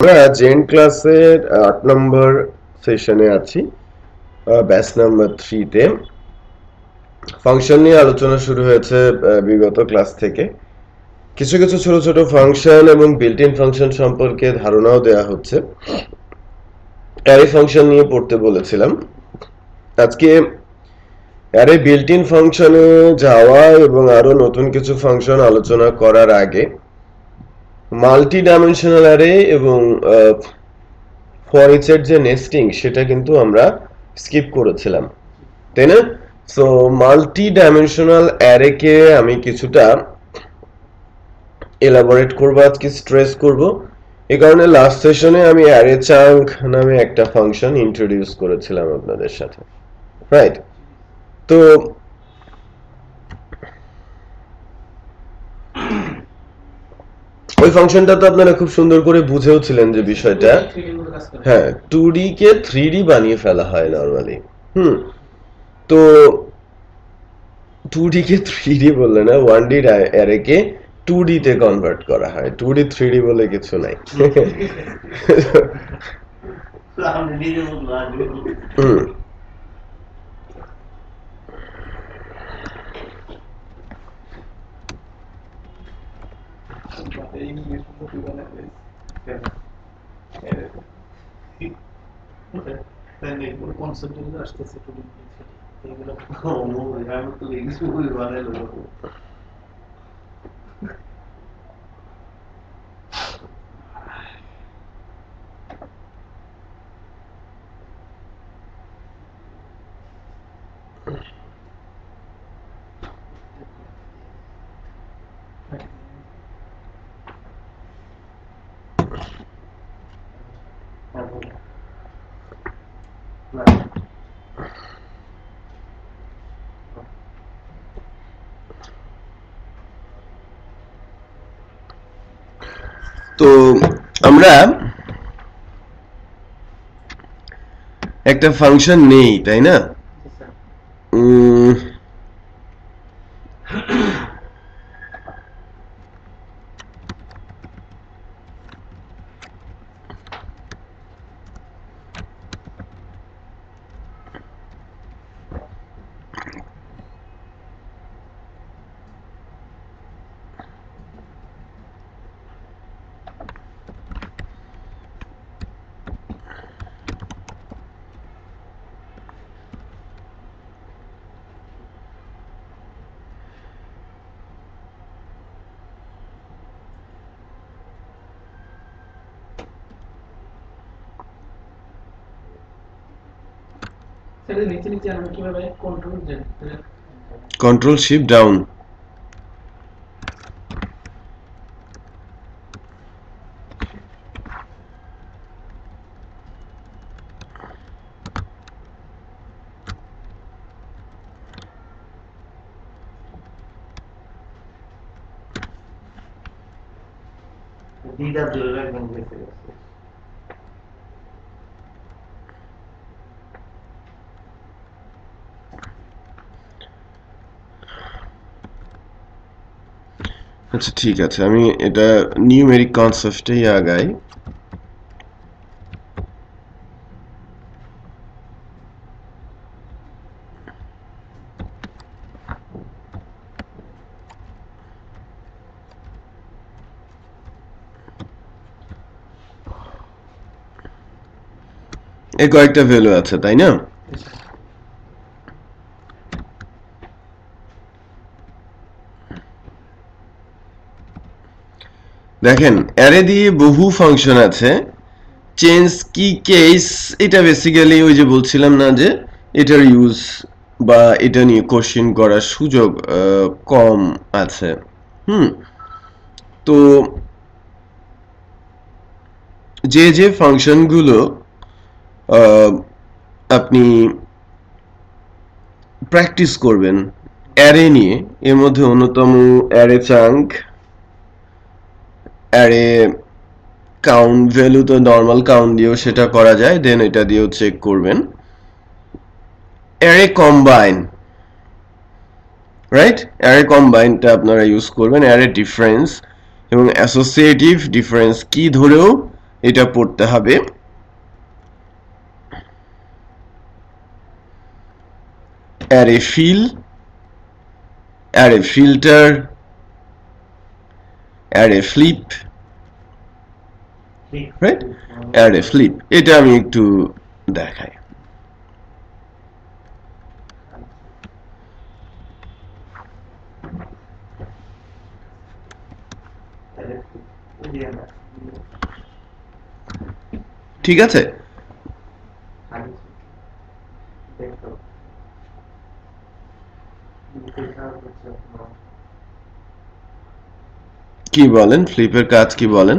আমরা জেন ক্লাসের 8 নম্বর সেশনে আছি, ব্যাচ নাম্বার 3 তে। ফাংশন নিয়ে আলোচনা শুরু হয়েছে বিগত ক্লাস থেকে। কিছু কিছু ছোট ছোট ফাংশন এবং বিল্ট ইন ফাংশন সম্পর্কে ধারণাও দেওয়া হচ্ছে। অ্যারে ফাংশন নিয়ে পড়তে বলেছিলাম। আজকে অ্যারে বিল্ট ইন ফাংশনে যাওয়া এবং আরো নতুন কিছু ফাংশন আলোচনা করার আগে মাল্টি ডাইমেনশনাল অ্যারে এবং ফর ইচ এর যে নেস্টিং সেটা কিন্তু আমরা স্কিপ করেছিলাম, তাই না? সো মাল্টি ডাইমেনশনাল অ্যারেকে আমি কিছুটা এলাবোরেট করব, আজকে স্ট্রেস করব। এই কারণে লাস্ট সেশনে আমি অ্যারে চাঙ্ক নামে একটা ফাংশন ইন্ট্রোডিউস করেছিলাম আপনাদের সাথে, রাইট? তো ওই ফাংশনটা তো আপনারা খুব সুন্দর করে বুঝেও ছিলেন যে বিষয়টা, হ্যাঁ, 2D কে 3D বানিয়ে ফেলা হয় নরমালি। তো 2D কে 3D বললে না, 1D অ্যারে কে 2D তে কনভার্ট করা হয়। 2D 3D বলে কিছু নাই। তো আমরা একটা ফাংশন নেই, তাই না? Control shift down. আচ্ছা, ঠিক আছে, আমি এটা নিউমেরিক কনসেপ্টেই আগাই। এই কয়েকটা ভ্যালু আছে, তাই না? দেখেন, অ্যারে দিয়ে বহু ফাংশন আছে। চেঞ্জ কি কেস, এটা বেসিক্যালি ওই যে বলছিলাম না যে এটার ইউজ বা এটা নিয়ে কোশ্চেন করার সুযোগ কম আছে। তো যে যে ফাংশনগুলো আপনি প্র্যাকটিস করবেন অ্যারে নিয়ে, এর মধ্যে অন্যতম array chunk, array count value তো নর্মাল কাউন্ট দিয়েও সেটা করা যায়, দেন এটা দিয়েও চেক করবেন। Array combine, right? অ্যারে কম্বাইনটা আপনারা ইউজ করবেন। অ্যারে ডিফারেন্স এবং অ্যাসোসিয়েটিভ ডিফারেন্স কি ধরেও এটা পড়তে হবে array fill, array filter, array flip, right? array flip এটা আমি একটু দেখাই। ঠিক আছে, কি বলেন ফ্লিপের কাজ কি বলেন?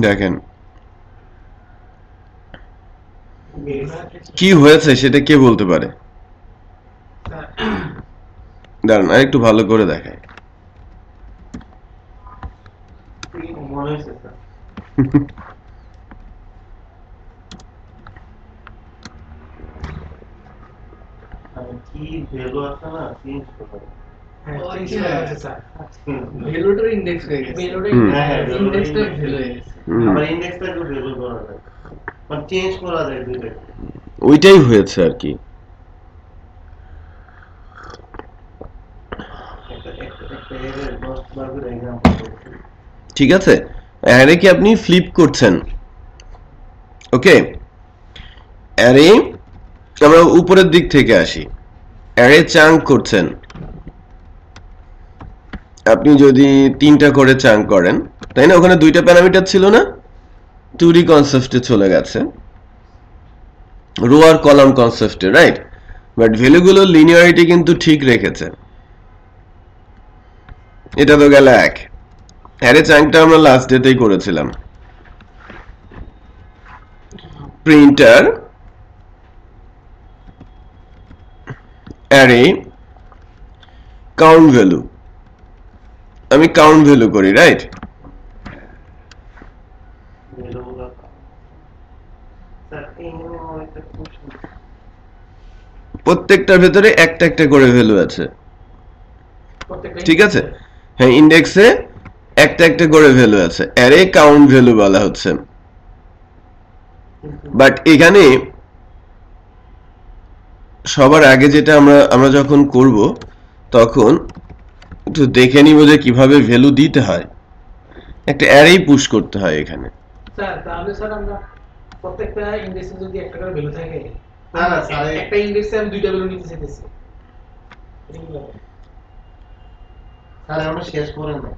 দেখেন কি হয়েছে সেটা কে বলতে পারে? দাঁড়ান আর একটু ভালো করে দেখায়। কি ভ্যালু আছে না চেঞ্জ করতে ভ্যালুটার ইনডেক্স হয়ে গেছে, ইনডেক্সটা ভ্যালু হয়ে গেছে, আবার ইনডেক্সটাকে ভ্যালু করা যায় মানে চেঞ্জ করা যায় দুইটা, ওইটাই হয়েছে আর কি। ঠিক আছে, অ্যারে কি আপনি ফ্লিপ করছেন? ওকে, অ্যারে আমরা উপরের দিক থেকে আসি, অ্যারে চাঙ্ক করছেন। আপনি যদি 3টা করে চাঙ্ক করেন, তাই না? ওখানে 2টা প্যারামিটার ছিল না, 2D কনসেপ্টে চলে গেছে, রো আর কলাম কনসেপ্টে, রাইট? বাট ভ্যালুগুলো লিনিয়ারিটি কিন্তু ঠিক রেখেছে। এটা তো গেল এক। অ্যারে চাঙ্কটা আমরা লাস্ট ডেতেই করেছিলাম। প্রিন্টার অ্যারে কাউন্ট ভ্যালু, আমি কাউন্ট ভ্যালু করি, রাইট? প্রত্যেকটার ভেতরে একটা একটা করে ভ্যালু আছে, ঠিক আছে? হ্যাঁ, ইনডেক্সে একটা একটা করে ভ্যালু আছে, অ্যারে কাউন্ট ভ্যালু বলা হচ্ছে। বাট এখানে সবার আগে যেটা আমরা যখন করব তখন একটু দেখে নিব যে কিভাবে ভ্যালু দিতে হয়। একটা অ্যারেই পুশ করতে হয় এখানে। স্যার তাহলে স্যার আমরা প্রত্যেকটা ইনডেক্সে যদি একটা করে ভ্যালু থাকে, না না স্যার একটা ইনডেক্সে আমি 2টা ভ্যালু নিতে চাইতেছি, স্যার আমরা শেষ করে না,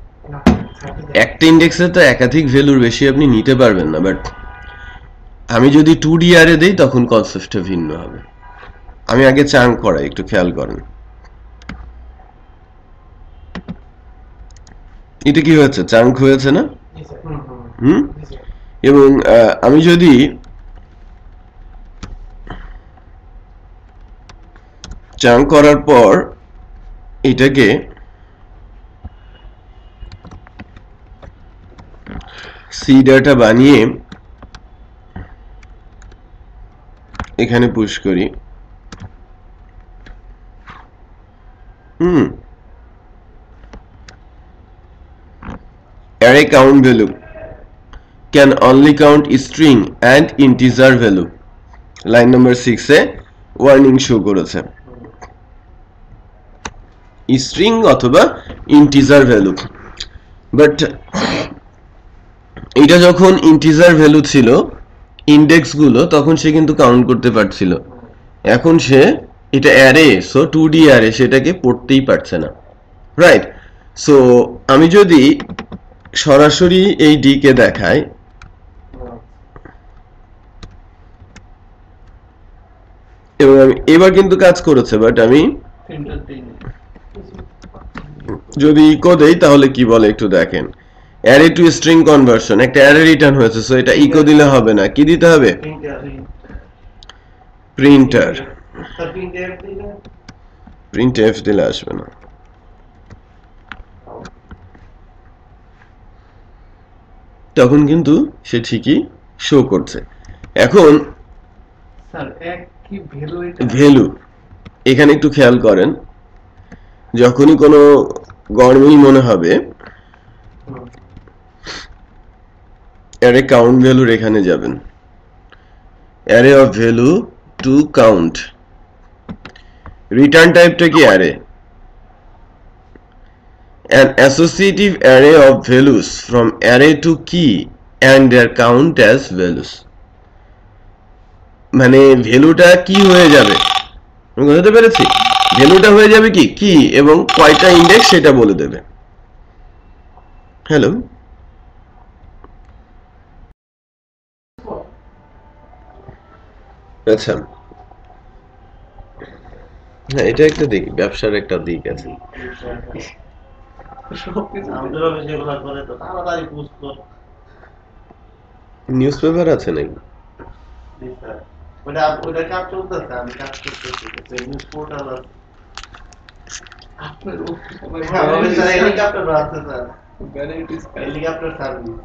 একটা ইনডেক্সে তো একাধিক ভ্যালুর বেশি আপনি নিতে পারবেন না। বাট আমি যদি 2D অ্যারে দেই তখন কনসেপ্টটা ভিন্ন হবে। আমি আগে চাঙ্ক করাই, একটু খেয়াল করেন। এটা কি হয়েছে? চাঙ্ক হয়েছে না? হুম। এবং আমি যদি চাঙ্ক করার পর এটাকে সি ডাটা বানিয়ে এখানে পুশ করি, array count value can only count string and integer value, line number 6 A warning show করেছে, স্ট্রিং অথবা ইন্টিজার ভ্যালু। বাট এটা যখন ইন্টিজার ভ্যালু ছিল ইনডেক্স গুলো, তখন সে কিন্তু কাউন্ট করতে পারছিল। এখন সে এটা অ্যারে, সো 2D অ্যারে, সেটাকে পড়তেই পারছে না, রাইট? সো আমি যদি সরাসরি এই ডি কে দেখাই, এবং আমি এবার কিন্তু কাজ করেছে, বাট আমি যদি ইকো দেই তাহলে কি বলে একটু দেখেন। অ্যারে টু স্ট্রিং কনভার্সন, একটা অ্যারে রিটার্ন হয়েছে, সো এটা ইকো দিলে হবে না, কি দিতে হবে? প্রিন্টার। প্রিন্টএফ দিলে আসবে না। তখন কিন্তু সে ঠিকই শো করছে। এখন স্যার এক কি ভ্যালু এটা ভ্যালু এখানে একটু খেয়াল করেন, যখনই কোনো গড়মিল মনে হবে অ্যারে কাউন্ট ভ্যালুর এখানে যাবেন, array of value to count, return টাইপটা কি array, an associative array of values from array to key and their count as values, মানে ভ্যালুটা কি হয়ে যাবে, আমি বুঝতে পেরেছি, ভ্যালুটা হয়ে যাবে কি কি এবং কয়টা ইন্ডেক্স সেটা বলে দেবে। হ্যালো, আচ্ছা হ্যাঁ এটা একটা দিক, ব্যবসার একটা দিক আছে। সবকিছু আমাদের অফিসে এগুলো করে তো তাড়াতাড়ি পোস্ট কর। নিউজ পেপার আছে নাকি? জি স্যার, ওটা কাজ চলতেছে, আমি কাজ করতেছি, নিউজ পোর্টাল আছে। আপনার হ্যাঁ, আমাদের স্যার হেলিকপ্টার আছে স্যার, ভ্যারাইটিস হেলিকপ্টার সার্ভিস।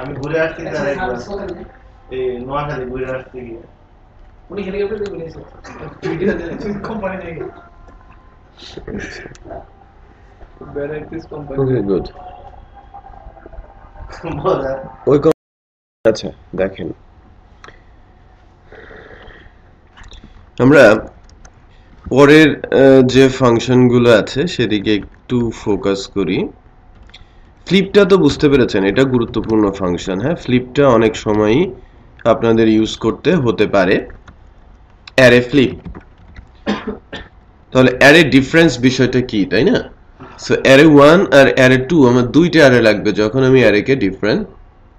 আমি ঘুরে আসছি স্যার একবার, এই নোয়াখালী ঘুরে আসছি গিয়ে। উনি হেলিকপ্টার দিয়ে বলেছে ভিডিও দিয়েছে কোম্পানি থেকে ভ্যারাইটিস কোম্পানি। Okay good. বলে ওই আচ্ছা দেখেন, আমরা পরের যে ফাংশনগুলো আছে সেদিকে একটু ফোকাস করি। ফ্লিপটা তো বুঝতে পেরেছেন, এটা গুরুত্বপূর্ণ ফাংশন। হ্যাঁ, ফ্লিপটা অনেক সময়ই আপনাদের ইউজ করতে হতে পারে, অ্যারে ফ্লিপ। তাহলে অ্যারে ডিফারেন্স বিষয়টা কি, তাই না? সো অ্যারে 1 আর অ্যারে 2 আমার দুইটা অ্যারে লাগবে যখন আমি অ্যারেকে ডিফারেন্ট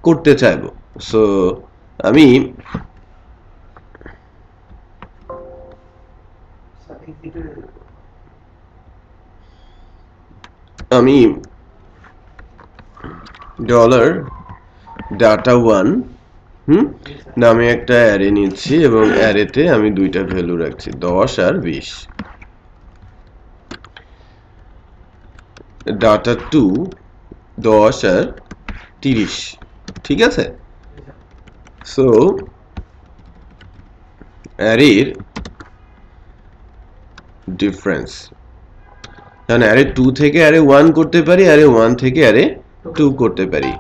করতে চাইবো। সো আমি আমি ডলার ডাটা 1 নামে একটা অ্যারে নিচ্ছি এবং অ্যারেতে আমি দুইটা ভ্যালু রাখছি, 10 আর 20। ডাটা 2 10 আর 30, ঠিক আছে? সো অ্যারের ডিফারেন্স, কারণ অ্যারে 2 থেকে অ্যারে 1 করতে পারি, অ্যারে 1 থেকে অ্যারে 2 করতে পারি।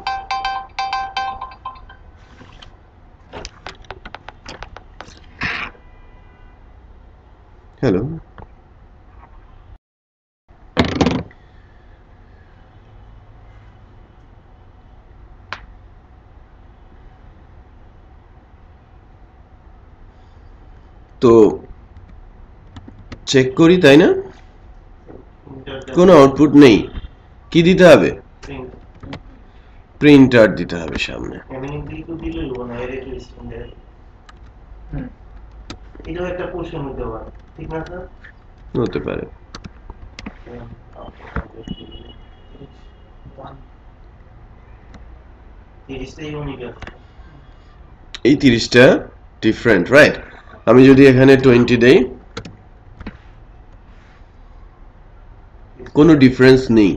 হ্যালো, তো চেক করি, তাই না? কোনো আউটপুট নেই, কি দিতে হবে? প্রিন্টার দিতে হবে সামনে। এটাও একটা প্রশ্ন হতে পারে, ঠিক না স্যার? হতে পারে। এই 30টা ডিফারেন্ট, রাইট? আমি যদি এখানে 20 দেই, কোনো ডিফারেন্স নেই।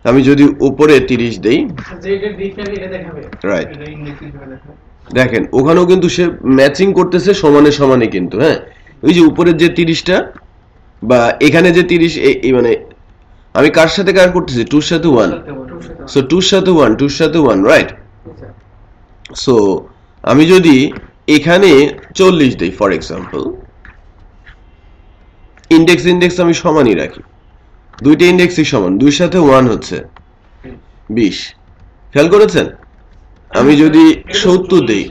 আমি যদি উপরে 30 দেই, যেটা ডিফারেন্ট এটা দেখাবে, রাইট? এটা ইন্ডেক্স হিসেবে দেখাবে। দেখেন ওখানেও কিন্তু সে ম্যাচিং করতেছে সমানে সমানে কিন্তু। হ্যাঁ, ওই যে উপরের যে 30টা বা এখানে যে 30, মানে আমি কার সাথে কার করতেছি? 2 এর সাথে 1। সো 2 এর সাথে 1, 2 এর সাথে 1, রাইট? সো আমি যদি এখানে 40 দেই ফর এক্সাম্পল, ইন্ডেক্স আমি সমানই রাখি, দুইটা ইন্ডেক্সই সমান, 2 এর সাথে 1 হচ্ছে 20। খেয়াল করেছেন? আমি যদি 70 দেই,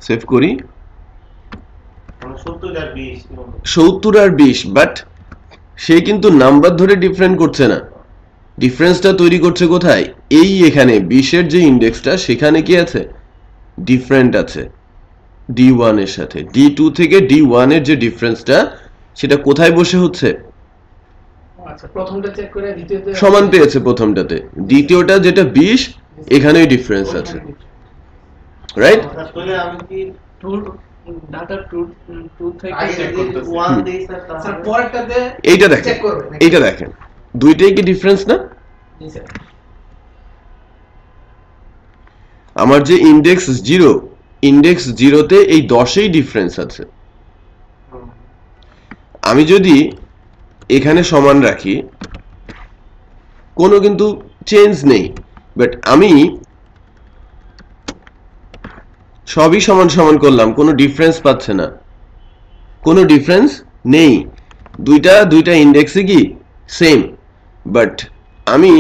সেভ করি, 70 আর 20, বাট সে কিন্তু নাম্বার ধরে ডিফারেন্ট করছে না, ডিফারেন্সটা তৈরি করছে কোথায়? এই এখানে 20 এর যে ইন্ডেক্সটা সেখানে কি আছে? ডিফারেন্ট আছে D1 এর সাথে। D2 থেকে D1 এর যে ডিফারেন্সটা সেটা কোথায় বসে হচ্ছে? আচ্ছা, প্রথমটা চেক করে দ্বিতীয়তে সমান পেয়েছে প্রথমটাতে, দ্বিতীয়টা যেটা 20 এখানেই ডিফারেন্স আছে, রাইট? আমি কি ডাটা 2 থেকে চেক করতেছি। 1 দেই স্যার, স্যার পরেরটাতে এইটা দেখেন, চেক করবে। এইটা দেখেন, দুইটাই কি ডিফারেন্স না? জি স্যার। আমার যে ইন্ডেক্স 0, ইন্ডেক্স 0 তে এই 10এই ডিফারেন্স আছে। আমি যদি এখানে সমান রাখি, কোনো কিন্তু চেঞ্জ নেই, বাট আমি সবই সমান সমান করলাম, কোনো ডিফারেন্স পাচ্ছে না, কোনো ডিফারেন্স নেই, দুইটা ইন্ডেক্সে কি সেম, বাট আমি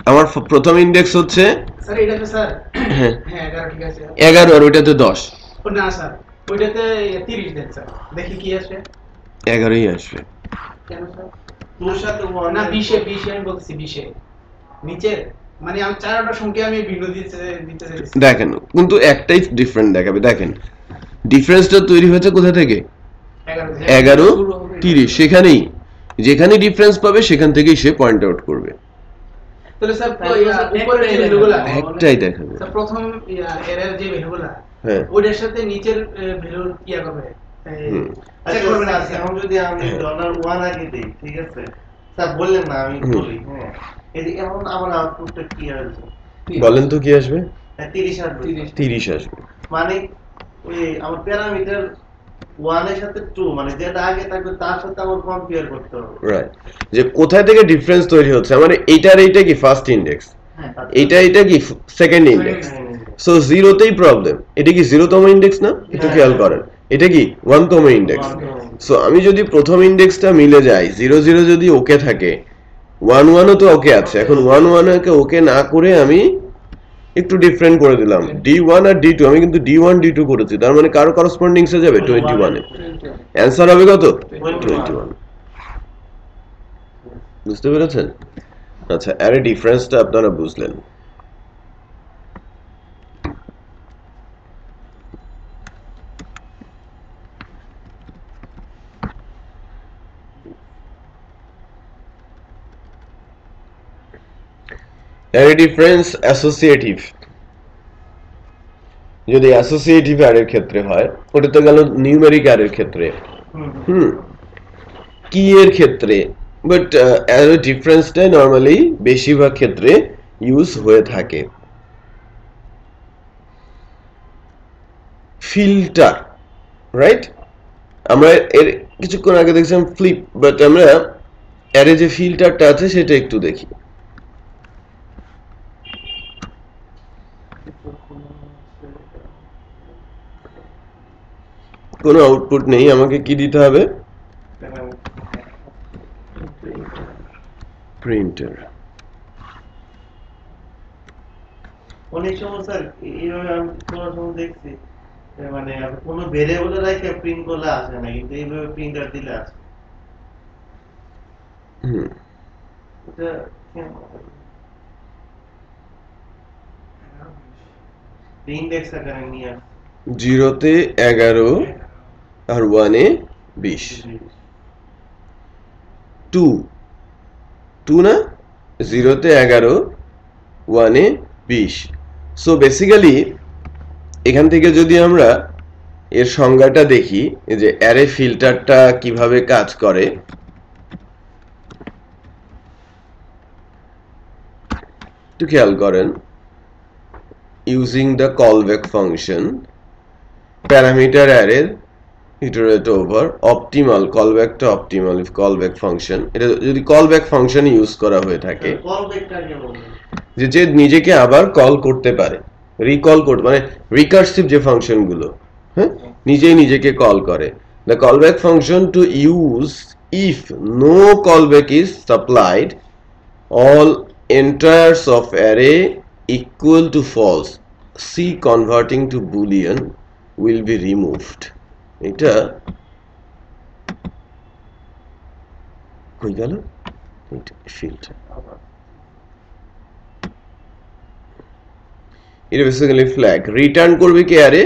আমার প্রথম ইন্ডেক্স হচ্ছে স্যার এটাতে স্যার হ্যাঁ হ্যাঁ 11 ঠিক আছে 11 আর ওইটাতে 10। ও না স্যার ওইটাতে 30 দেন স্যার, দেখি কি আসে। 11ই আসবে। কেন স্যার? তোর সাথে না 20 আমি বলছি 20 নিচে, মানে আমি চারটা সংখ্যা আমি ভিন্ন দিতে চাইছি। দেখেন কিন্তু একটাই ডিফারেন্ট দেখাবে। দেখেন ডিফারেন্সটা তৈরি হয়েছে কোথা থেকে? 11 30, সেখানেই যেখানে ডিফারেন্স পাবে সেখান থেকেই সে পয়েন্ট আউট করবে। তাহলে স্যার উপরের যে ভ্যালুগুলো একটাই দেখাবে। স্যার প্রথম এরর যে ভ্যালুগুলো হ্যাঁ ওটার সাথে নিচের ভ্যালু কি করবে? আচ্ছা করবে না। এখন যদি আমি $1 আগে দেই, ঠিক আছে স্যার বললেন না, আমি বলি হ্যাঁ এই যে এখন আমার আউটপুটটা কি আসবে বলেন তো কি আসবে? 30 আসবে। 30 আসবে। মানে ওই আমার প্যারামিটার 1 এর সাথে 2, মানে যেটা আগে থাকবে তার সাথে আমার কম্পেয়ার করতে হবে। রাইট, যে কোথায় থেকে ডিফারেন্স তৈরি হচ্ছে। মানে এইটা কি ফার্স্ট ইন্ডেক্স, এইটা কি সেকেন্ড ইন্ডেক্স। সো 0 তেই প্রবলেম। এটা কি 0তম ইন্ডেক্স না? একটু খেয়াল করেন, এটা কি 1তম ইন্ডেক্স। সো আমি যদি প্রথম ইন্ডেক্সটা মিলে যায়, 0 0 যদি ওকে থাকে, 1 1 ও তো ওকে আছে। এখন 1 1 কে ওকে না করে আমি একটু ডিফারেন্ট করে দিলাম, D1 আর D2। আমি কিন্তু D1 D2 করেছি, তার মানে কারো করসপন্ডিংস এ যাবে 21 এ। অ্যানসার হবে কত? 21। বুঝতে পেরেছেন? আচ্ছা, অ্যারে ডিফারেন্সটা আপনারা বুঝলেন। Array difference associative. যদি অ্যাসোসিয়েটিভ অ্যারের ক্ষেত্রে হয়, ওটা তো গেল নিউমেরিক অ্যারের ক্ষেত্রে, কি এর ক্ষেত্রে, বাট অ্যারে ডিফারেন্সটা নরমালি বেশিরভাগ ক্ষেত্রে ইউজ হয়ে থাকে। Filter, right? আমরা এর কিছুক্ষণ আগে দেখছিলাম ফ্লিপ, বাট আমরা অ্যারে যে ফিল্টারটা আছে সেটা একটু দেখি। কোনো আউটপুট নেই, আমাকে কি দিতে হবে? প্রিন্টার। অনেক সময় স্যার এইভাবে আমি কোনো সময় দেখছি, মানে কোনো ভেরিয়েবল রেখে প্রিন্ট করলে আসে না, কিন্তু এইভাবে প্রিন্টার দিলে আসে। এটা ইন্ডেক্স আকারে নিয়ে আসে। 0 তে 11 আর 1 এ 20। 2 না? 0 তে 11 1 এ 20। সো বেসিক্যালি এখান থেকে যদি আমরা এর সংজ্ঞাটা দেখি, যে অ্যারে ফিল্টারটা কিভাবে কাজ করে, একটু খেয়াল করেন। Using the callback function, parameter array iterate over optimal, কলব্যাকটা অপটিমাল ইফ কলব্যাক ফাংশন। এটা যদি কলব্যাক ফাংশন ইউজ করা হয়ে থাকে, যে নিজেকে আবার কল করতে পারে, রিকল করতে, মানে রিকার্সিভ যে ফাংশন গুলো, হ্যাঁ, নিজেই নিজেকে কল করে। The callback function to use if no callback is supplied, all entires of array equal to false, C converting to boolean will be removed. এটা কই গেল? ফিল্টার। এটা বেসিক্যালি ফ্ল্যাগ রিটার্ন করবে কি array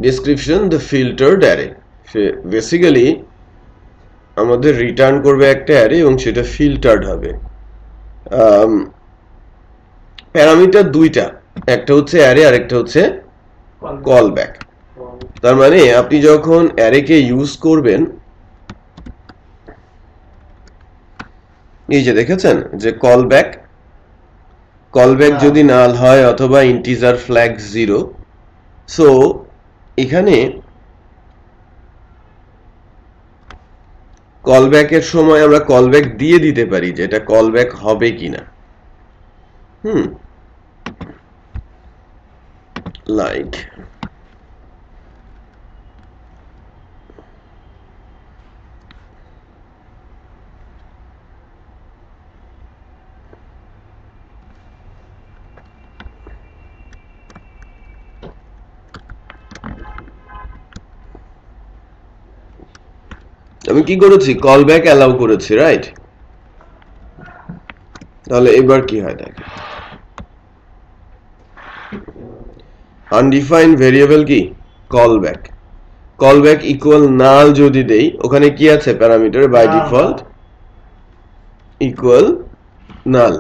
description the filtered array. Basically আমাদের return করবে একটা array এবং সেটা ফিল্টারড হবে। প্যারামিটার দুইটা, একটা হচ্ছে অ্যারে আর একটা হচ্ছে কলব্যাক। তার মানে আপনি যখন অ্যারেকে ইউজ করবেন, এই যে দেখেছেন যে কলব্যাক যদি নাল হয় অথবা ইন্টিজার ফ্ল্যাগ 0, সো এখানে কলব্যাকের সময় আমরা কলব্যাক দিয়ে দিতে পারি যে এটা কলব্যাক হবে কিনা। লাইক আমি কি করেছি, কলব্যাক অ্যালাউ করেছি, রাইট? তাহলে এবার কি হয় দেখ, আনডিফাইন্ড ভেরিয়েবল কি কলব্যাক ইকুয়াল নাল যদি দেই, ওখানে কি আছে parameter by default equal null,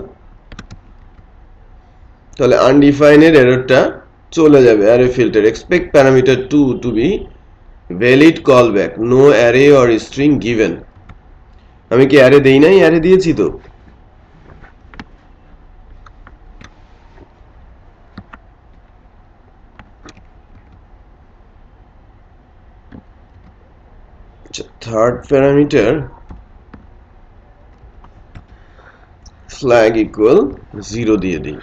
তাহলে আনডিফাইন্ড এর এররটা চলে যাবে। Array filter expect parameter 2 to be valid callback, no array or string given. আমি কি অ্যারে দেই নাই? অ্যারে দিয়েছি তো। থার্ড প্যারামিটার ফ্ল্যাগ ইকুয়াল 0 দিয়ে দিই।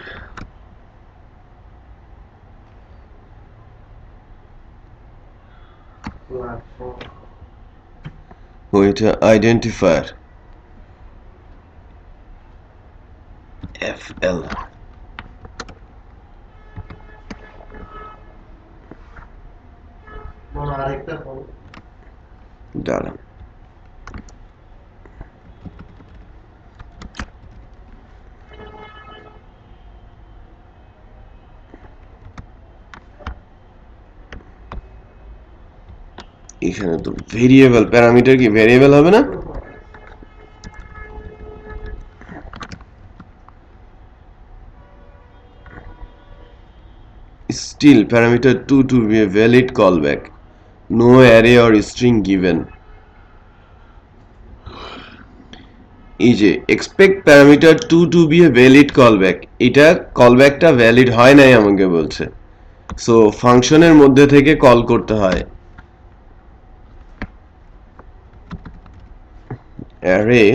ওইটা আইডেন্টিফায়ার FL। দাঁড়ান, এখানে তো ভেরিয়েবল, প্যারামিটার কি ভেরিয়েবল হবে না? Still parameter 2 to be a valid callback, no array or string given। এই যে expect parameter 2 to be a valid callback, এটা কলব্যাকটা ভ্যালিড হয় নাই আমাকে বলছে, সো ফাংশনের মধ্যে থেকে কল করতে হয় array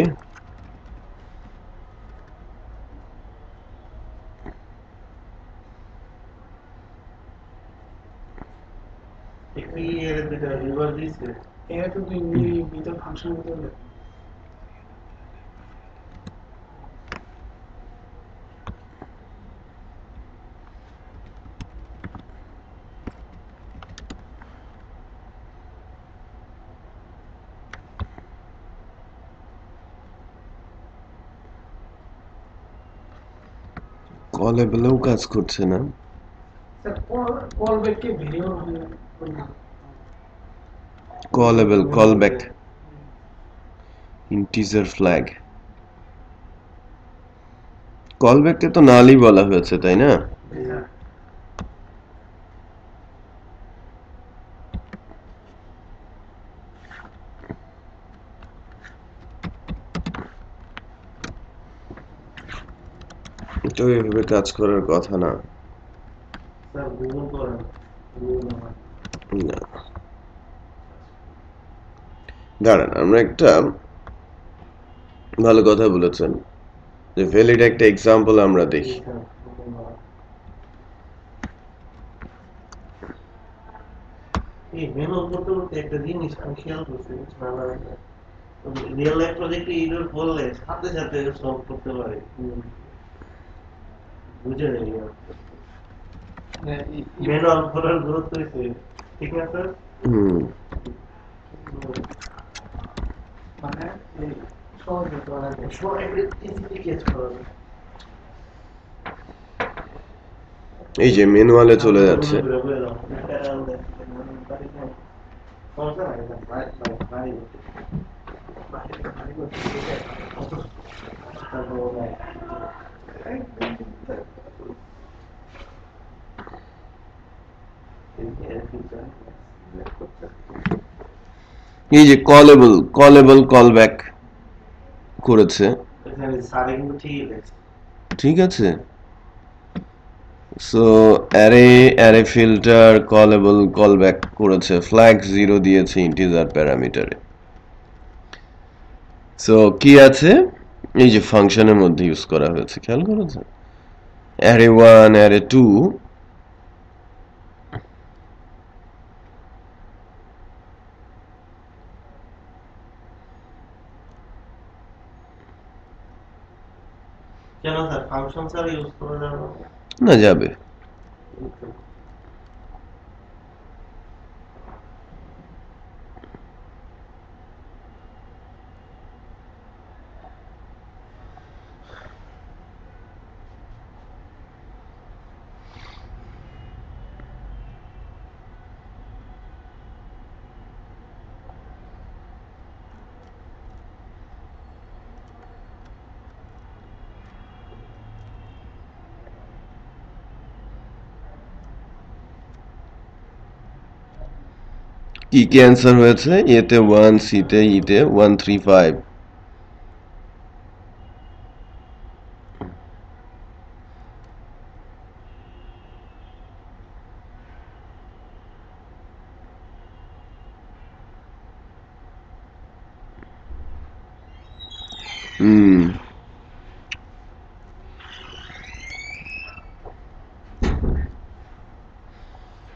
কলেবলেও কাজ করছে না। কলেবল কলব্যাক ইন্টিজার ফ্ল্যাগ, কলব্যাককে তো নালই বলা হয়েছে তাই না? তো এভাবে কাজ করার কথা না। দাঁড়ান, আমরা একটা ভালো কথা বলেছেন যে ভ্যালিড একটা এক্সাম্পল আমরা দেখি। এই মেনু করতে করতে একটা জিনিস আমি খেয়াল করছি, রিয়েল লাইফ প্রজেক্টে এরর বললে সাথে সাথে সলভ করতে পারে, বুঝে নেই মেনু করার গুরুত্ব হয়েছে, ঠিক আছে? মানে সহজ হতে পারে, এই যে ম্যানুয়ালে চলে যাচ্ছে। এই যে কলেবল কলব্যাক করেছে, দেখছেন স্যারে কিন্তু ঠিকই দেখছে। ঠিক আছে, সো অ্যারে ফিল্টার কলেবল কলব্যাক করেছে, ফ্ল্যাগ 0 দিয়েছে ইন্টিজার প্যারামিটারে। সো কি আছে, এই যে ফাংশনের মধ্যে ইউজ করা হয়েছে, খেয়াল করেছে অ্যারে 1 অ্যারে 2 কেন স্যার ফাংশন স্যার ইউজ করা যাবে না? না, যাবে। কি কি অ্যান্সার হয়েছে, এতে 1, সিতে ইতে 1 3 5। হুম,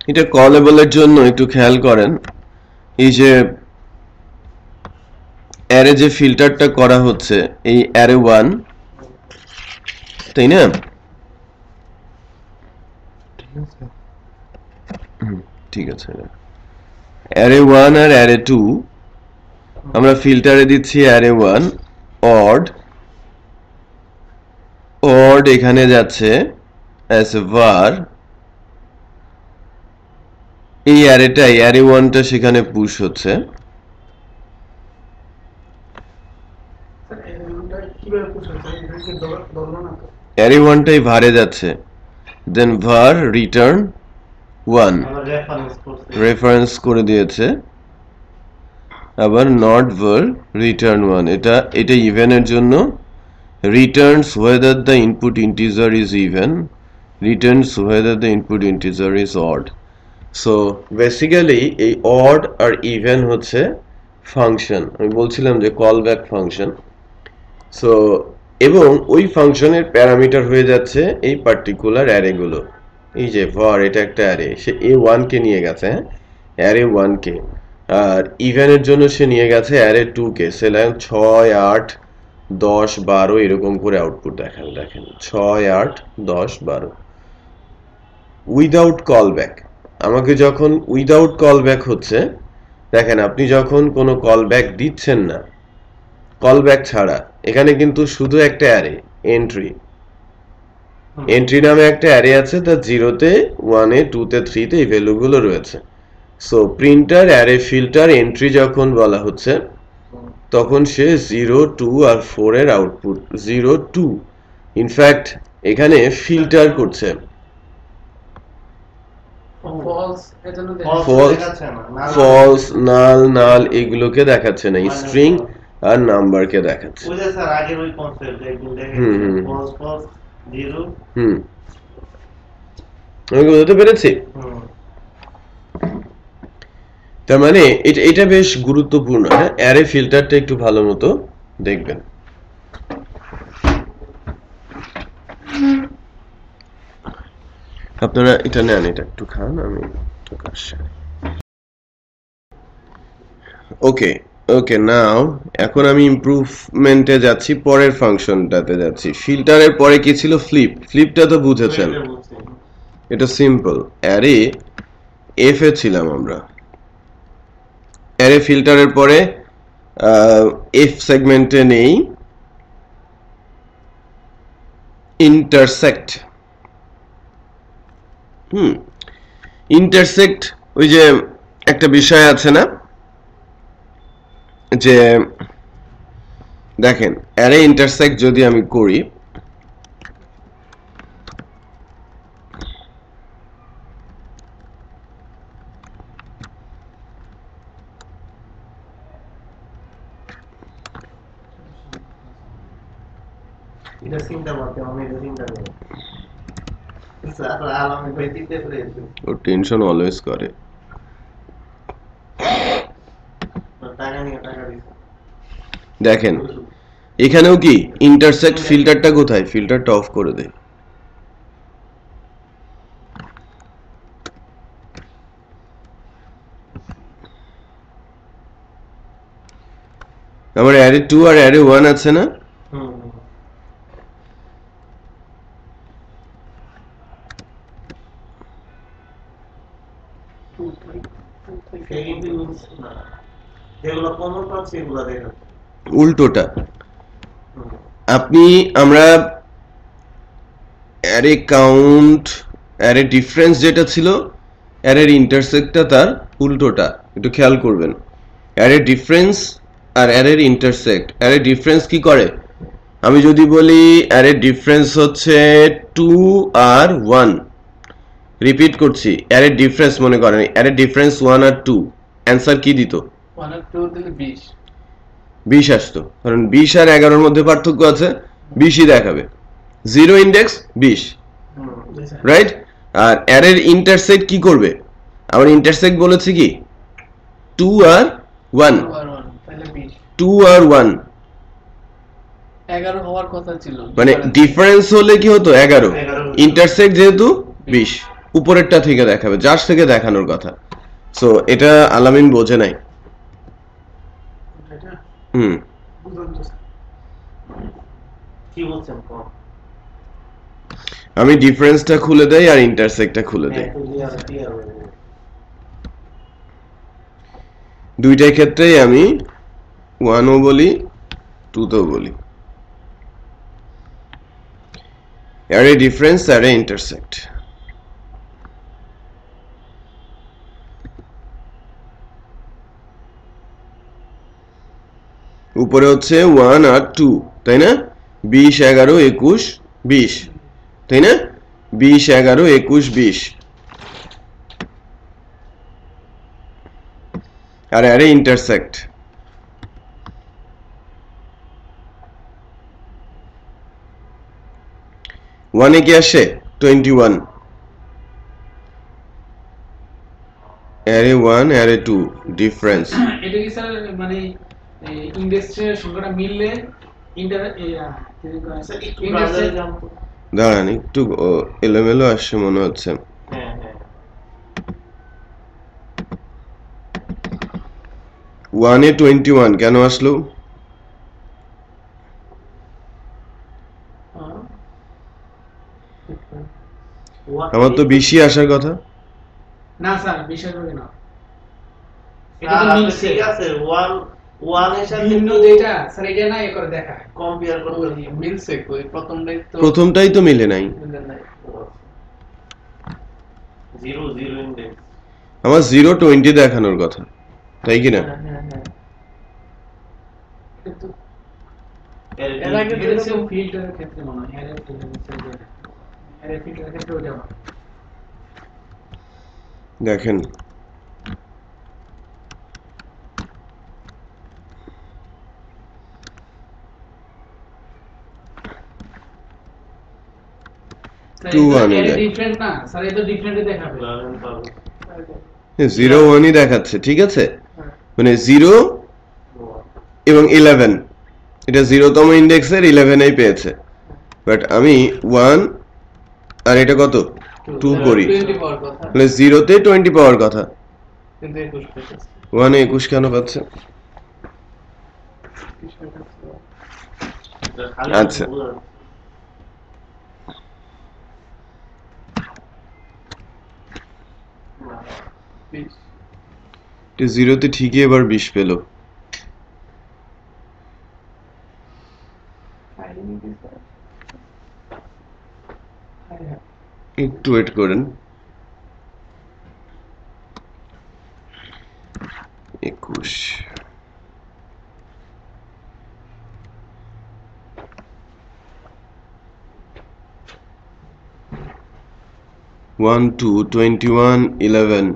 এটা কলেবলের জন্য একটু খেয়াল করেন, এই যে অ্যারে যে ফিল্টারটা করা হচ্ছে এই অ্যারে 1, তাই না? ঠিক আছে, অ্যারে 1 আর অ্যারে 2 আমরা ফিল্টারে দিচ্ছি অ্যারে 1 অড, এখানে যাচ্ছে অ্যাজ এ var, এই অ্যারেটাই অ্যারে 1টা সেখানে পুশ হচ্ছে, স্যার এগুলোটা কিভাবে পুশ হচ্ছে, এটা কি ধরলো না তো? অ্যারে 1টাই ভারে যাচ্ছে, দেন var রিটার্ন 1 আমরা রেফারেন্স করছি। রেফারেন্স করে দিয়েছে, আবার নট var রিটার্ন 1, এটা ইভেনের জন্য returns whether the input integer is even, returns whether the input integer is odd. So basically এই odd আর even হচ্ছে ফাংশন, আমি বলছিলাম যে কল ব্যাক ফাংশন। সো এবং ওই ফাংশনের প্যারামিটার হয়ে যাচ্ছে এই পার্টিকুলার অ্যারে গুলো, এই যে var এটা একটা অ্যারে, সে a1 কে নিয়ে গেছে, অ্যারে 1 কে, আর ইভেনের জন্য সে নিয়ে গেছে অ্যারে 2 কে। সে 6 8 10 12 এরকম করে আউটপুট দেখেন, 6 8 10 12 উইদাউট কল ব্যাক। আমাকে যখন উইদাউট কল ব্যাক হচ্ছে, দেখেন আপনি যখন কোনো কল ব্যাক দিচ্ছেন না, কল ব্যাক ছাড়া, এখানে কিন্তু শুধু একটা অ্যারে এন্ট্রি নামে একটা অ্যারে আছে, তার 0-তে 1-এ 2-তে 3-তে এই ভ্যালুগুলো রয়েছে। So printer array filter entry যখন বলা হচ্ছে, তখন সে 0 2 আর 4 এর আউটপুট 0 2, ইনফ্যাক্ট এখানে ফিল্টার করছে, ফলস এর জন্য ফলস দেখাচ্ছে না, না ফলস নাল এগুলোকে দেখাচ্ছে না, স্ট্রিং আর নাম্বারকে দেখাচ্ছে। ওই যে স্যার আগের ওই কনসেপ্ট একদম হুম, দেখেন, হুম। False false zero. আমি বুঝতে পেরেছি। তার মানে এটা বেশ গুরুত্বপূর্ণ, হ্যাঁ, অ্যারে ফিল্টারটা একটু ভালো মতো দেখবেন। আপনারা এটা নেন, এটা একটু খান, আমি একটু কাজ সারি। ওকে ওকে, নাও এখন আমি ইমপ্রুভমেন্টে যাচ্ছি, পরের ফাংশনটাতে যাচ্ছি। ফিল্টারের পরে কি ছিল, ফ্লিপটা তো বুঝেছেন, এটা সিম্পল। অ্যারে এফ এ ছিলাম আমরা, অ্যারে ফিল্টারের পরে এফ সেগমেন্টে নেই ইন্টারসেক্ট। ইন্টারসেক্ট, ওই যে একটা বিষয় আছে না, যে দেখেন অ্যারে ইন্টারসেক্ট যদি আমি করি, এটা চিন্তা করতে আমি এটা চিন্তা করি স্যার আলামে ভাই দিতে পেরেছি ও টেনশন অলওয়েজ করে। টাকা নিয়ে টাকা দিছে দেখেন এখানেও কি ইন্টারসেক্ট ফিল্টারটা কোথায়, ফিল্টারটা অফ করে দেয়। আমার অ্যারে 2 আর অ্যারে 1 আছে না, যেগুলো কমন পাচ্ছে এগুলো দেখা উল্টোটা। আপনি আমরা অ্যারে কাউন্ট অ্যারে ডিফারেন্স যেটা ছিল অ্যারের ইন্টারসেক্টটা তার উল্টোটা, একটু খেয়াল করবেন। অ্যারে ডিফারেন্স আর অ্যারের ইন্টারসেক্ট, অ্যারে ডিফারেন্স কি করে, আমি যদি বলি অ্যারে ডিফারেন্স হচ্ছে 2 আর 1, রিপিট করছি অ্যারে ডিফারেন্স, মনে করেন অ্যারে ডিফারেন্স 1 আর 2, অ্যান্সার কি দিত 1 আর 2 দিলে 20 20 আসতো, কারণ 20 আর 11 এর মধ্যে পার্থক্য আছে, 20ই দেখাবে, জিরো ইন্ডেক্স 20, রাইট। আর অ্যারের ইন্টারসেক্ট কি করবে, আমার ইন্টারসেক্ট বলেছে কি 2 আর 1, তাহলে 20 2 আর 1 11 হওয়ার কথা ছিল, মানে ডিফারেন্স হলে কি হতো 11, ইন্টারসেক্ট যেহেতু 20, উপরেরটা থেকে দেখাবে যার থেকে দেখানোর কথা। সো এটা আলামিন বোঝে নাই। হুম কি বলছেন কম আমি ডিফারেন্সটা খুলে দেই আর ইন্টারসেক্টটা খুলে দেই, দুইটাই ক্ষেত্রেই আমি 1 ও বলি 2 তেও বলি, অ্যারে ডিফারেন্স অ্যারে ইন্টারসেক্ট। উপরে হচ্ছে 1 আর 2, তাই না, 20 11 21 20, তাই না, 20 11 21 20, আর অ্যারে ইন্টারসেক্ট 1 এ কি আসে 21, অ্যারে 1 অ্যারে 2 ডিফারেন্স, এটা কি স্যার মানে ইন্ডেক্সের সংখ্যাটা মিললে ইন্টারসেক্ট দাঁড়ান একটু এলোমেলো আসছে মনে হচ্ছে। 1 এ 21 কেন আসলো, আমার তো 20ই আসার কথা। না স্যার বিষয় হবে না, এটা তো মিলছে ঠিক আছে 1 এর সাথে ভিন্ন যেটা স্যার এটা না এ করে দেখা কম্পেয়ার করতে মিলছে কই প্রথমটাই তো মিলে নাই, মিলে নাই। 0 0 ইন্ডেক্স আমার 0 20 দেখানোর কথা, তাই কি না, কিন্তু এর এর আগে যেরকম ফিল্টারের ক্ষেত্রে মনে হয় এর ফিল্টারের ক্ষেত্রে ওটা দেখেন ডিফারেন্ট না স্যার এটা ডিফারেন্টে দেখাবে 0 1ই দেখাচ্ছে, ঠিক আছে, মানে 0 এবং 11, এটা 0তম ইন্ডেক্সের 11 এই পেয়েছে, বাট আমি 1 আর এটা কত 2 করি, 20 পাওয়ার কথা মানে 0তে 20 পাওয়ার কথা, কিন্তু 21 পেয়েছে 1 এ 21 কেন পাচ্ছে, আচ্ছা এটা 0তে ঠিকই এবার 20 পেল, একটু ওয়েট করেন, 21 1 2 21 11,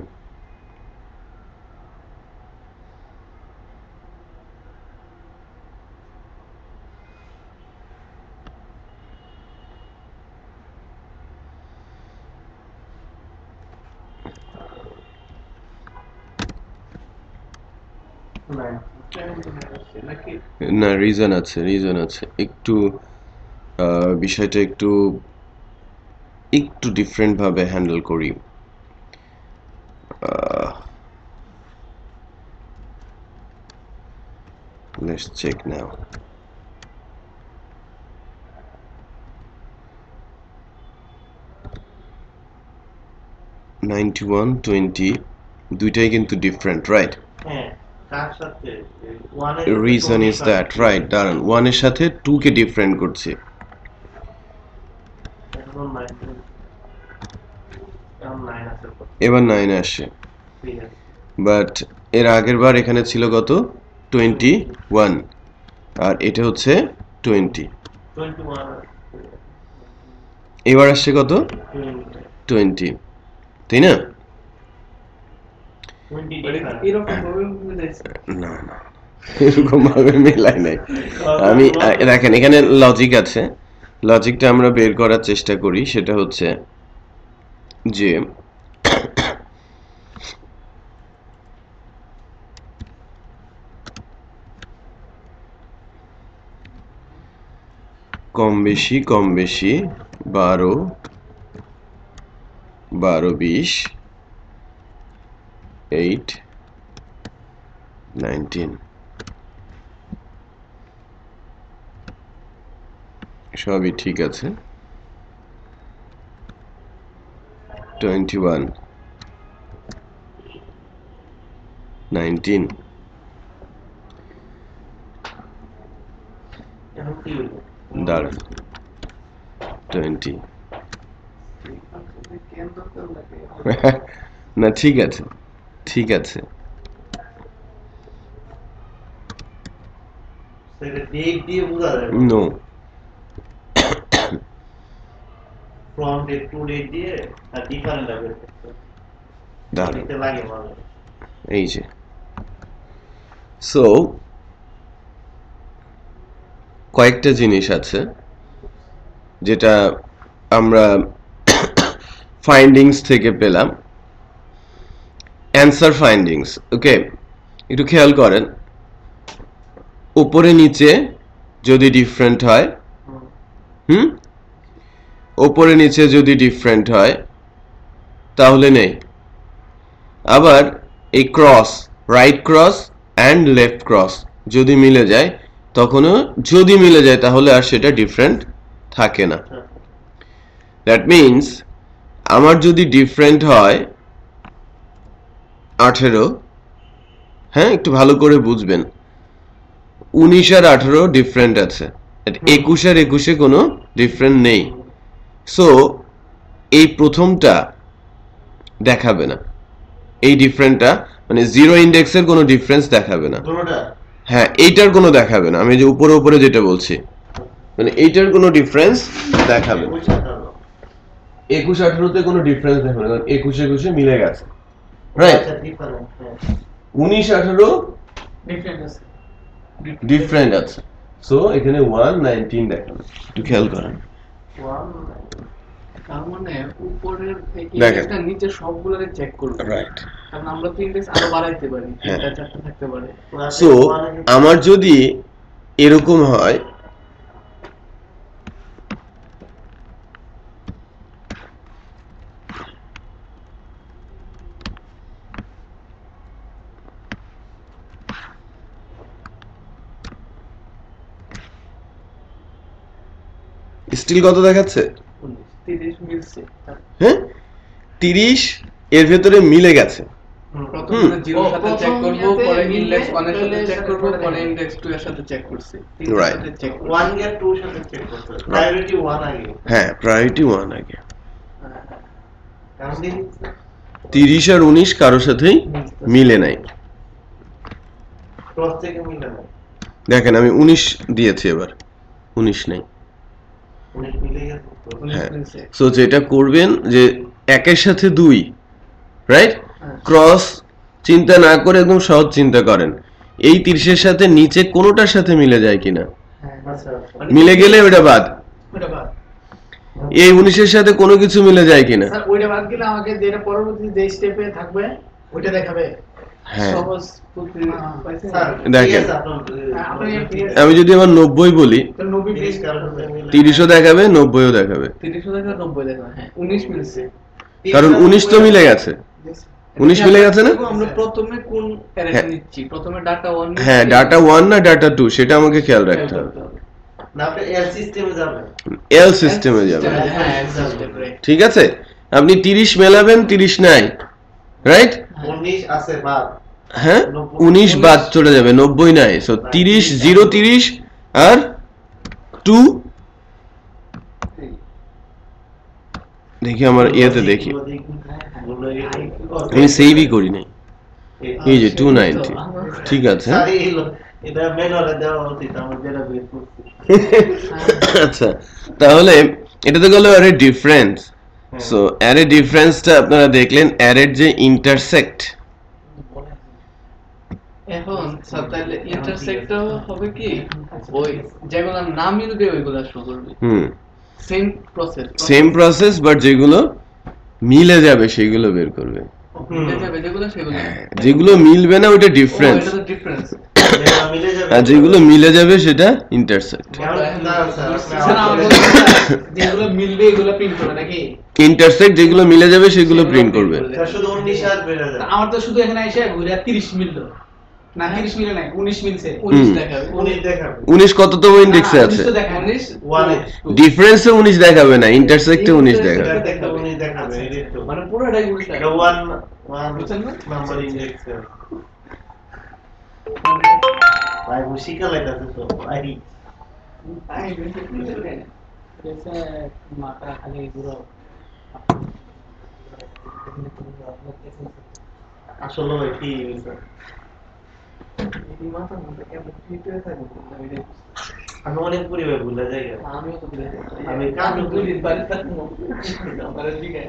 নাই নাকি না, রিজন আছে একটু বিষয়টা একটু ডিফারেন্ট ভাবে হ্যান্ডেল করি। Let's check now. (91-20) দুইটাই কিন্তু ডিফারেন্ট, রাইট? হ্যাঁ, কার সাথে? ওয়ানের রিজন ইজ দ্যাট, রাইট? দাঁড়ান, 1 এর সাথে 2 কে ডিফারেন্ট করছি। এবার 9 আসে, বাট এর আগের বার এখানে ছিল কত? 21, আর এটা হচ্ছে 20। এবার আসছে কত? 20, তাই না? না না, এরকম ভাবে মেলাই নাই। আমি দেখেন, এখানে লজিক আছে, লজিকটা আমরা বের করার চেষ্টা করি। সেটা হচ্ছে যে কম বেশি 12, 20, 8, 19 সবই ঠিক আছে। 21, 19 দাঁড়ান, 20 না, ঠিক আছে। ডেট দিয়ে বোঝা যায় no, from date to date দিয়ে আর ডিফারেন্ট হবে, দাঁড়ান, দেখতে লাগে ভালো। এই যে সো কয়েকটা জিনিস আছে যেটা আমরা ফাইন্ডিংস থেকে পেলাম, অ্যান্সার ফাইন্ডিংস। ওকে, একটু খেয়াল করেন, উপরে নিচে যদি ডিফারেন্ট হয়, উপরে নিচে যদি ডিফারেন্ট হয় তাহলে নেই। আবার এই cross, right cross and left cross যদি মিলে যায়, তখনও যদি মিলে যায় তাহলে আর সেটা ডিফারেন্ট থাকে না। দ্যাট মিনস আমার যদি ডিফারেন্ট হয় 18, হ্যাঁ একটু ভালো করে বুঝবেন, 19 আর 18 ডিফারেন্ট আছে, 21 আর 21 কোনো ডিফারেন্ট নেই। সো এই প্রথমটা দেখাবে না, এই ডিফারেন্টটা মানে জিরো ইন্ডেক্সের কোনো ডিফারেন্স দেখাবে না। হ্যাঁ, এইটার কোনো দেখাবে না। আমি যে উপরে উপরে যেটা বলছি, মানে এইটার কোনো ডিফারেন্স দেখাবে না। 21 18 কোনো ডিফারেন্স দেখাবে না, কারণ 21 21 মিলে গেছে, রাইট? 19 18 ডিফারেন্ট আছে, সো এখানে 119 দেখাবে। একটু খেয়াল করেন, তার মানে উপরের ইন্ডেক্সটা নিচে সবগুলোরে চেক করব, রাইট? কারণ আমরা তো ইন্ডেক্স আরো বাড়াইতে পারি, এটা চারটা থাকতে পারে। সো আমার যদি এরকম হয়, স্টিল কত দেখাচ্ছে? 30 মিলছে। হ্যাঁ, 30 এর ভেতরে মিলে গেছে। প্রথমে জিরোর সাথে চেক করব, পরে ইন্ডেক্স 1 এর সাথে চেক করব, পরে ইন্ডেক্স 2 এর সাথে চেক করছি। রাইট, 1 এর 2 এর সাথে চেক করতে হবে, প্রায়োরিটি 1 আগে। হ্যাঁ, প্রায়োরিটি 1 আগে। কারণ দিন 30 আর 19 কারোর সাথেই মিলে নাই, ক্রস থেকে মিলে না। দেখেন আমি 19 দিয়েছি, এবার 19 নাই। 19 মিলে গেছে। হ্যাঁ, সো যেটা করবেন যে একের সাথে 2, রাইট? ক্রস চিন্তা না করে একদম সহজ চিন্তা করেন, এই 30 এর সাথে নিচে কোনোটার সাথে মিলে যায় কিনা, মিলে গেলে ওটা বাদ। এই 19 এর সাথে কোনো কিছু মিলে যায় কিনা, স্যার ওইটা বাদ গেলে আমাকে যেটা পরবর্তী যে স্টেপে থাকবে ওইটা দেখাবে। হ্যাঁ সহজ বুদ্ধি পাইছেন? স্যার দেখেন। ঠিক আছে, আপনার আমি যদি আমার 90 বলি, তো 90 30 পিস কারোর সাথে মিলে 30ও দেখাবে 90ও দেখাবে, 30 টাকা 90 টাকা, হ্যাঁ 19 মিলছে। কারণ 19 তো মিলে গেছে। 19 মিলে গেছে না? আমরা প্রথমে কোন অ্যারেটা হ্যাঁ। নিচ্ছি? প্রথমে ডাটা 1 হ্যাঁ, ডাটা 1 না ডাটা 2 সেটা আমাকে খেয়াল রাখতে হবে। না, আপনি এল সিস্টেমে যাবেন। এল সিস্টেমে যাবে, হ্যাঁ সিস্টেম রাইট। ঠিক আছে? আপনি 30 মেলাবেন, 30 নাই, রাইট? 19 আছে বাদ। হ্যাঁ, 19 বাদ চলে যাবে, 90 নাই। সো 30 0 30 আর 2 দেখি আমার ইয়েতে দেখি, আমি সেভই করি নাই। এই যে 290, ঠিক আছে। স্যার, এটা ম্যানুয়ালে দেওয়া উচিত, আমরা যেটা বের করছি। আচ্ছা, তাহলে এটা তো গেল অ্যারে ডিফারেন্স। সো অ্যারে ডিফারেন্সটা আপনারা দেখলেন, অ্যারের যে ইন্টারসেক্ট, এখন স্যার তাহলে ইন্টারসেক্টর হবে কি ওই যেগুলো না মিলবে ওইগুলো শো করবে। Same process same process, but যেগুলো মিলে যাবে সেগুলো বের করবে। মিলে যাবে যেগুলো সেগুলো। যেগুলো মিলবে না ওইটা ডিফারেন্স, এটা তো ডিফারেন্স। যেটা মিলে যাবে, আর যেগুলো মিলে যাবে সেটা ইন্টারসেক্ট। না, স্যার, স্যার আপনি আমাদের যেগুলো মিলবে এগুলো প্রিন্ট করবে নাকি? ইন্টারসেক্ট যেগুলো মিলে যাবে সেগুলো প্রিন্ট করবে। স্যার শুধু 19 আর বেড়ে যাবে। আমার তো শুধু এখানে এসে ঘুরে 30 মিললো না, 30 মিলে নাই, 19 মিলছে। 19 দেখাবে। 19 দেখাবে। 19 কততম ইন্ডেক্সে আছে? 19 তো দেখাবে। 19 1 এ। ডিফারেন্সে 19 দেখাবে না, ইন্টারসেক্টে 19 দেখাবে। এটা দেখতে 19 দেখাবে, এই তো। মানে পুরোটাই উল্টা। এটা 1 বুঝছেন না? Number index. ভাই মুশিকা লাগাতে তো ভাই। মাথা খালি ঘুরো। আসলে ভাই কি হইছে? এই মাথার মধ্যে কেমন ফিট হয়ে থাকে না? আমি অনেক পরিবার ভুলে যাই। আমিও তো ভুলে যাই। আমি কাজও দুই করি। দিন বাড়ি থাকবো। আমার দিকে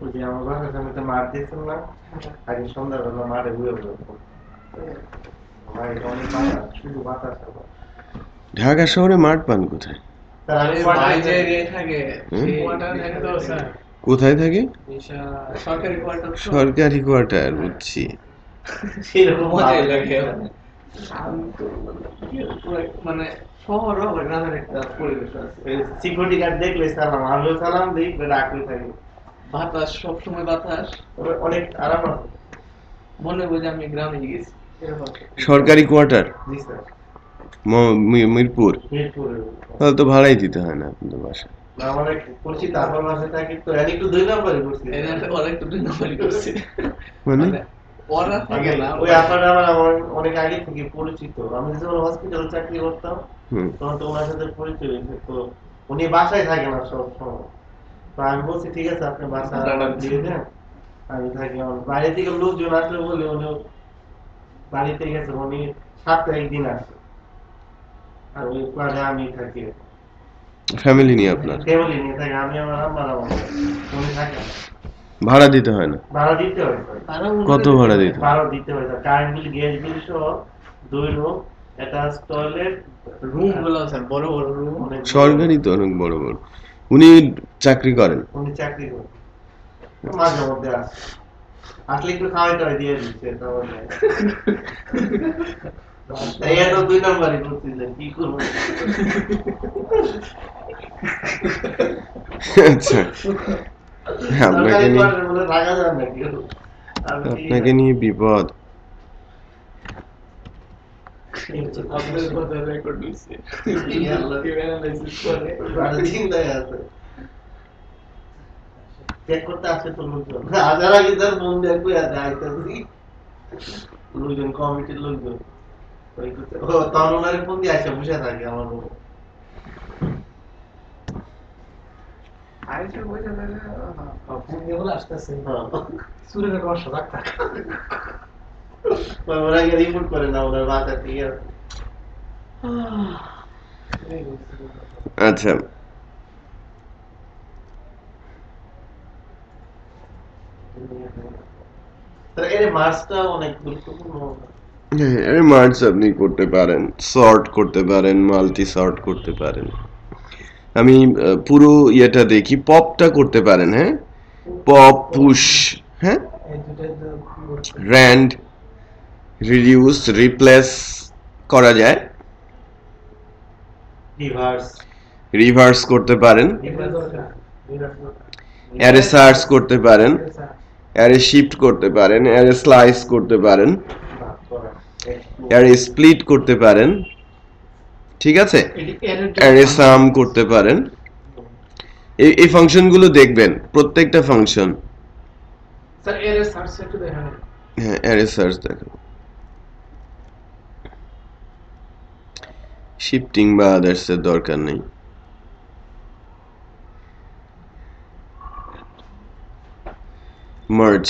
ওই যে আমার বাসার সামনে একটা মাঠ দেখছেন না? আগে সন্ধ্যাবেলা মাঠে ঘুরে বেড়াতাম। ভাই অনেক বাতাস, শুধু বাতাস আর বাতাস। ঢাকা শহরে মাঠ পান কোথায়? স্যার, আমি ভাই যে কোয়ার্টারে এরিয়ায় থাকে সেই কোয়ার্টার থাকে তো স্যার কোথায় থাকে? সরকারি কোয়ার্টার। সরকারি কোয়ার্টার, বুঝছি। সেরকম মজাই ভালো লাগে। লাগে। শান্ত মানে শহর আবার গ্রামের একটা পরিবেশ আছে। সিকিউরিটি গার্ড দেখলে সালাম, আমিও সালাম দিই, ডাকলে থাকি। বাতাস সবসময় বাতাস, তবে অনেক আরাম আছে। মনে হয় যে আমি গ্রামে গেছি এরকম। সরকারি কোয়ার্টার জি স্যার, মিরপুর, মিরপুরে। তাহলে তো ভাড়াই দিতে হয় না আপনাদের বাসায়। আমার এক পরিচিত আমার বাসায় থাকি, তো এর একটু 2 নম্বরই করছি। এরা ওরা একটু দুই নম্বরই করছে। মানে ওরা থাকে না ওই আপনার আমার অনেক আগে থেকে পরিচিত। আমি যখন হসপিটালে চাকরি করতাম তখন তো ওনার সাথে পরিচয় হয়েছে। তো উনি বাসায় থাকে না সব সময়। তো আমি বলছি ঠিক আছে আপনি বাসায় আমার দিয়ে দেন, আমি থাকি। আমার বাইরে থেকে লোকজন আসলে বলে উনি বাড়িতে গেছে, উনি সপ্তাহে 1 দিন আসে। আর ওই প্লাজা আমি থাকি, ফ্যামিলি নিয়ে আপনার ফ্যামিলি নিয়ে থাকি। আমি আমার আম্মা আর আমার উনি থাকে না। ভাড়া দিতে হয় না? ভাড়া দিতে হয় স্যার। কত ভাড়া দিতে হয়? ভাড়া দিতে হয় sir. Current bill, gas bill সহ 2 রুম, অ্যাটাচ টয়লেট, রুম গুলো স্যার বড় বড় রুম। সরকারি তো অনেক বড় বড়। উনি চাকরি করেন? উনি চাকরি করেন, মাঝে মধ্যে আসে। আসলে একটু খাওয়াই টাওয়াই দিয়ে দিচ্ছে, তাহলে এই এত 2 নম্বরই করতেছে, কি করবো? আচ্ছা, আপনাকে সরকারি নিয়ে কোয়ার্টারে বলে থাকা যায় না কেউ। আপনাকে নিয়ে বিপদ। আপনাদের কথা রেকর্ড হইছে। অ্যানালাইসিস করে চিন্তায় আছে। চেক করতে আসে তো লোকজন। হাজার আগে তার মন দিয়ে কই আছে আইতাছি। লোকজন কমিটির লোকজন। ও তখন ওনারে ফোন দিয়ে আসে বসে থাকে আমার রুমে। আইসা বইটা লাগে ফোন দিয়ে বলে আসতেছে হ্যাঁ। সুরের রস রাখতা। ওরা গিয়ে রিপোর্ট করে না ওনার বাসা থেকে। আচ্ছা, এর মার্কসটা অনেক গুরুত্বপূর্ণ। মার্জ আপনি করতে পারেন, সর্ট করতে পারেন, মাল্টি সর্ট করতে পারেন। আমি পুরো ইয়েটা দেখি, পপটা করতে পারেন, হ্যাঁ, পপ, পুশ, হ্যাঁ, র্যান্ড, রিডিউস, রিপ্লেস করা যায়, রিভার্স করতে পারেন, অ্যারে সার্চ করতে পারেন, অ্যারে শিফট করতে পারেন, অ্যারে স্লাইস করতে পারেন, অ্যারে স্প্লিট করতে পারেন, ঠিক আছে, অ্যারে সাম করতে পারেন। এই ফাংশনগুলো দেখবেন, প্রত্যেকটা ফাংশন। স্যার অ্যারে সার্চ একটু দেখান। হ্যাঁ, অ্যারে সার্চ দেখাবো, শিফটিং বা আদার্স এর দরকার নেই। মার্জ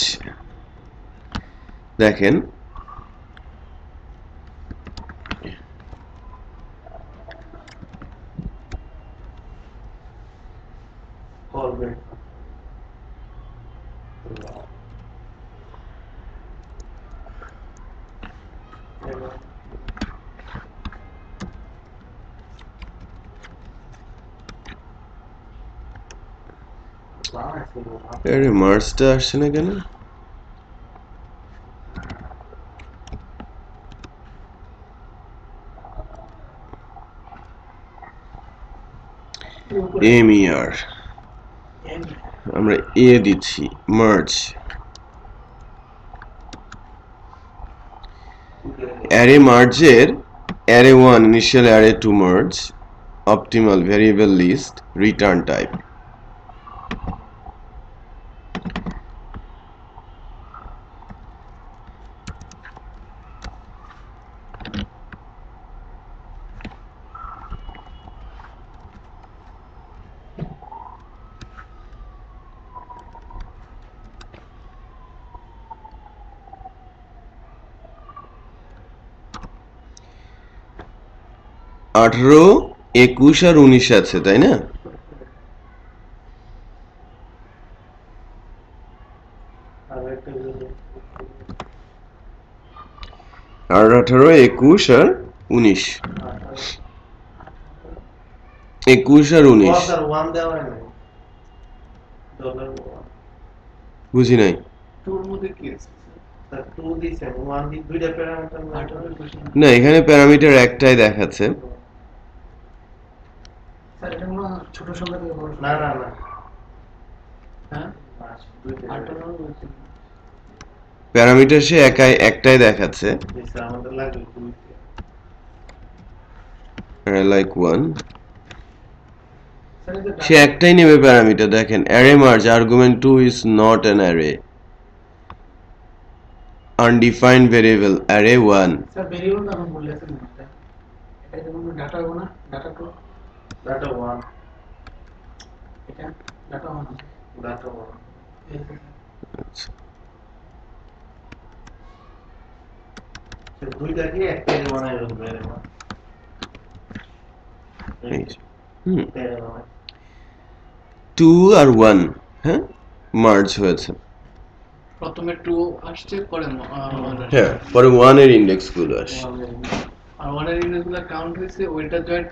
দেখেন, আরে মার্জটা আসছে না কেন? MER আমরা এ দিচ্ছি, মার্জ, অ্যারে মার্জের array 1 initial array to merge, optimal variable list, return type. আঠারো, 21 আর 19 আছে, তাই না? আর 18, 21 আর 19, 21 আর 19 বুঝি নাই। না, এখানে প্যারামিটার একটাই দেখাচ্ছে। ছোট সংখ্যা থেকে বড় না না না, হ্যাঁ প্যারামিটার সে একটাই দেখাচ্ছে, আমাদের লাগবে লাইক 1, সে একটাই নেবে প্যারামিটার। দেখেন, array merge argument 2 is not an array, undefined variable array 1। Sir variable তো আপনি বললেন না, এটা কোন ডাটা হবে না, ডাটা 2, ডাটা 1, এটা ডাটা 1, ডাটা 1। আচ্ছা, দুইটাকে একটা বানাই রাখবে এর মা। হুম, 2 আর 1, হ্যাঁ, মার্জ হয়েছে। প্রথমে 2 আসছে, পরে হ্যাঁ, পরে 1 এর ইন্ডেক্স গুলো আসে, আর 1 এর ইন্ডেক্স গুলো কাউন্ট হইছে, ওইটা জয়েন্ট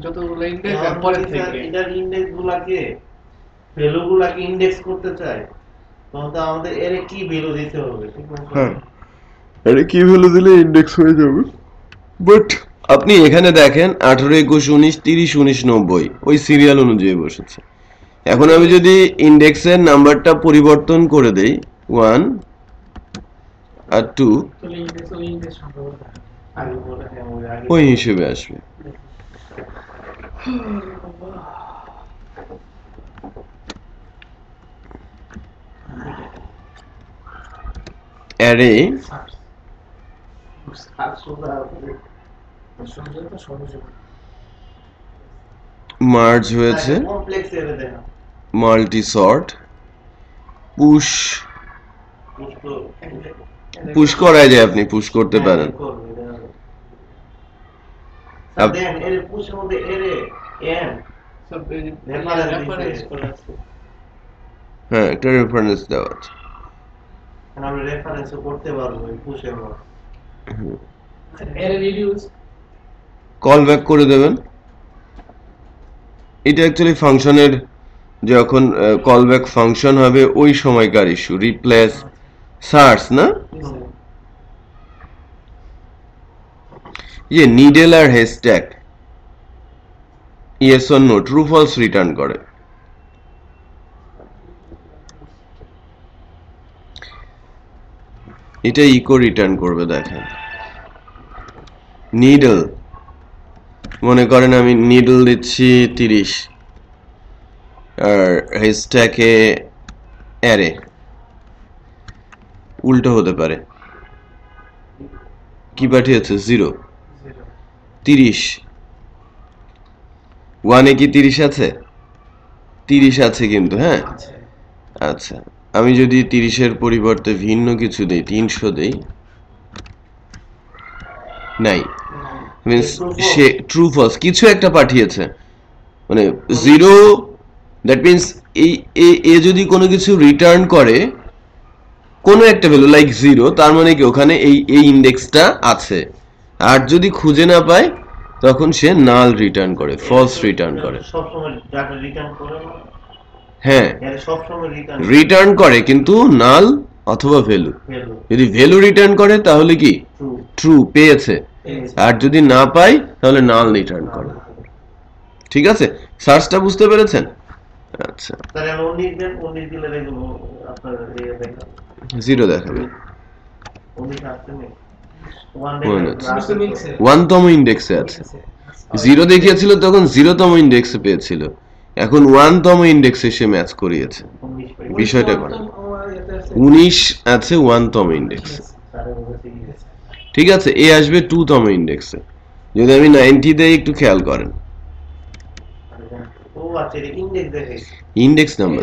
যতগুলো ইন্ডেক্স আর পরে থেকে এটার ইন্ডেক্স গুলাকে ভ্যালু গুলাকে ইন্ডেক্স করতে চাই, তখন তো আমাদের এর কি ভ্যালু দিতে হবে, ঠিক আছে? হ্যাঁ, এর কি ভ্যালু দিলে ইন্ডেক্স হয়ে যাবে। বাট আপনি এখানে দেখেন 18, 21, 19, 30, 19, 90 ওই সিরিয়াল অনুযায়ী বসেছে। এখন আমি যদি ইন্ডেক্সের নাম্বারটা পরিবর্তন করে দেই 1 আর 2, তাহলে ইন্ডেক্স সংখ্যা বড় থাকে আগে বলে আগে ওই হিসেবে আসবে। অ্যারে মার্জ হয়েছে, কমপ্লেক্স এর দেখা মাল্টি সর্ট, পুশ, পুশ করাই যায়, আপনি পুশ করতে পারেন। দেন এর পুশের মধ্যে এর এন সব রেফারেন্স করা আছে। হ্যাঁ, একটা রেফারেন্স দেওয়া আছে। আমরা রেফারেন্স করতে পারবো এই পুশের মধ্যে। এর রিডিউস কল ব্যাক করে দেবেন, এটা অ্যাকচুয়ালি ফাংশনের যখন কলব্যাক ফাংশন হবে ওই সময়কার ইস্যু, রিপ্লেস সার্চ না। ये नीडल और hashtag yes or no true false return করে। এটা ইকো রিটার্ন করবে। দেখেন নিডল, মনে করেন আমি নিডল দিচ্ছি 30 আর হ্যাশট্যাগে অ্যারে, উল্টো হতে পারে। কি পাঠিয়েছে 0 30 ওয়ানে কি 30 আছে? 30 আছে কিন্তু, হ্যাঁ আচ্ছা আমি যদি 30-এর পরিবর্তে ভিন্ন কিছু দেই, 300 দেই, নাই, মিন্স সে ট্রু ফলস কিছু একটা পাঠিয়েছে, মানে 0, দ্যাট মিন্স এ যদি কোনো কিছু রিটার্ন করে কোনো একটা ভ্যালু লাইক 0, তার মানে কি ওখানে এই ইন্ডেক্সটা আছে। আর যদি খুঁজে না পায় তখন সে নাল রিটার্ন করে, ফলস রিটার্ন করে। সবসময় ডাটা রিটার্ন করে না? হ্যাঁ সবসময় রিটার্ন করে, কিন্তু নাল অথবা ভ্যালু। যদি ভ্যালু রিটার্ন করে তাহলে কি ট্রু পেয়েছে, আর যদি না পাই তাহলে নাল রিটার্ন করে। ঠিক আছে, সার্চটা বুঝতে পেরেছেন? আচ্ছা তাহলে আমি 19 দিলে দেখব আপনার এই দেখা 0 দেখাবে, 19 আসছে না, 1তম ইন্ডেক্সে আছে। 0 দেখিয়েছিল তখন 0তম ইন্ডেক্সে পেয়েছিল, এখন 1তম ইন্ডেক্সে সে ম্যাচ করিয়েছে। বিষয়টা কোন 19 আছে 1তম ইন্ডেক্সে। ঠিক আছে, এ আসবে 2তম ইন্ডেক্সে। যদি আমি 90 দেই একটু খেয়াল করেন, ও আচ্ছা এটা ইন্ডেক্স দেখে, ইন্ডেক্স নাম্বার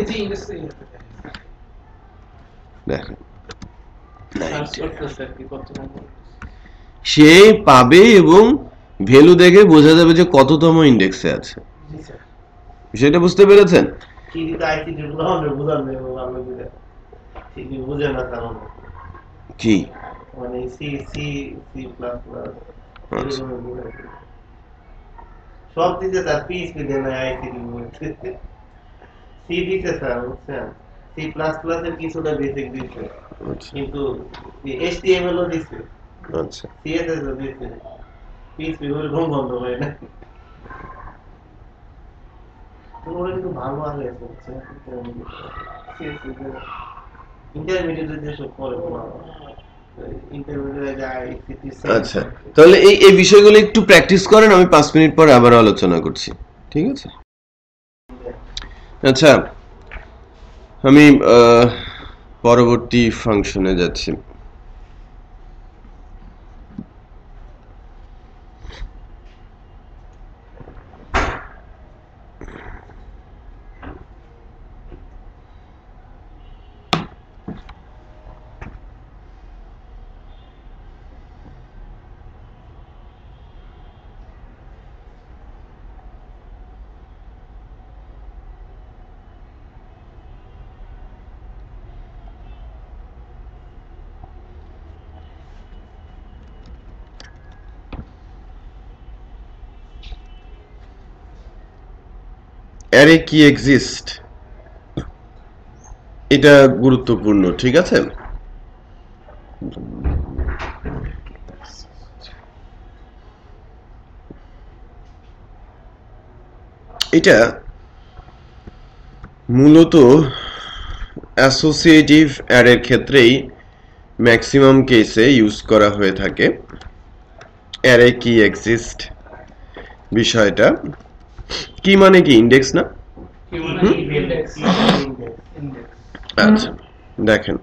দেখেন সে পাবে এবং ভ্যালু দেখে বোঝা যাবে যে কততম ইন্ডেক্সে আছে। সেটা বুঝতে পেরেছেন? কি দিতে আইসি যেগুলো আমরা বুঝানো আমরা বুঝা ঠিক বুঝে না, কারণ কি মানে C C C plus plus সব দিতে তার পিএইচপি দেয় না, আইসি দিতে সি দিতে স্যার, বুঝছেন? সি প্লাস প্লাস এর কিছুটা বেসিক দিতে, কিন্তু এইচটিএমএল ও দিতে, আচ্ছা সিএসএস ও দিতে, পিএইচপি ওর ঘুম বন্ধ হয় না। তোমরা কিন্তু ভালো আগে আছে ইন্টারমিডিয়েট যে সব করে ইন্টারমিডিয়েট যায়। আচ্ছা তাহলে এই বিষয়গুলো একটু প্র্যাকটিস করেন, আমি 5 মিনিট পর আবার আলোচনা করছি। ঠিক আছে? আচ্ছা আমি পরবর্তী ফাংশনে যাচ্ছি। অ্যারে কি এক্সিস্ট, এটা গুরুত্বপূর্ণ। ঠিক আছে, এটা মূলত অ্যাসোসিয়েটিভ অ্যারের ক্ষেত্রেই ম্যাক্সিমাম কেসে ইউজ করা হয়ে থাকে। অ্যারে কি এক্সিস্ট বিষয়টা কি মানে কি ইন্ডেক্স না? আচ্ছা দেখেন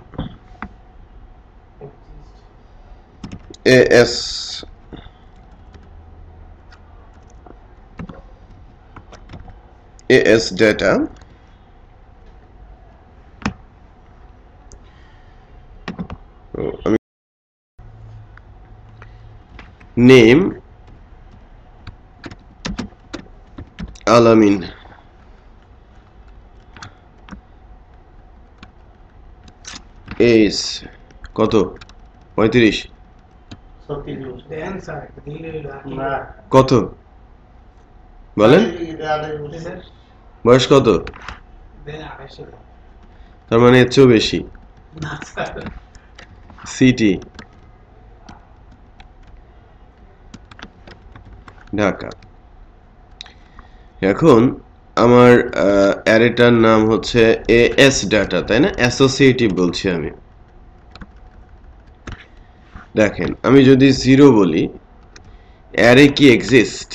AS data name Alamin, age কত 35 কত বলেন বয়স কত? তার মানে এর চেয়েও বেশি। সিটি ঢাকা। এখন আমার অ্যারেটার নাম হচ্ছে এএস ডাটা, তাই না? অ্যাসোসিয়েটিভ বলছি আমি। দেখেন আমি যদি 0 বলি, অ্যারে কি এক্সিস্ট,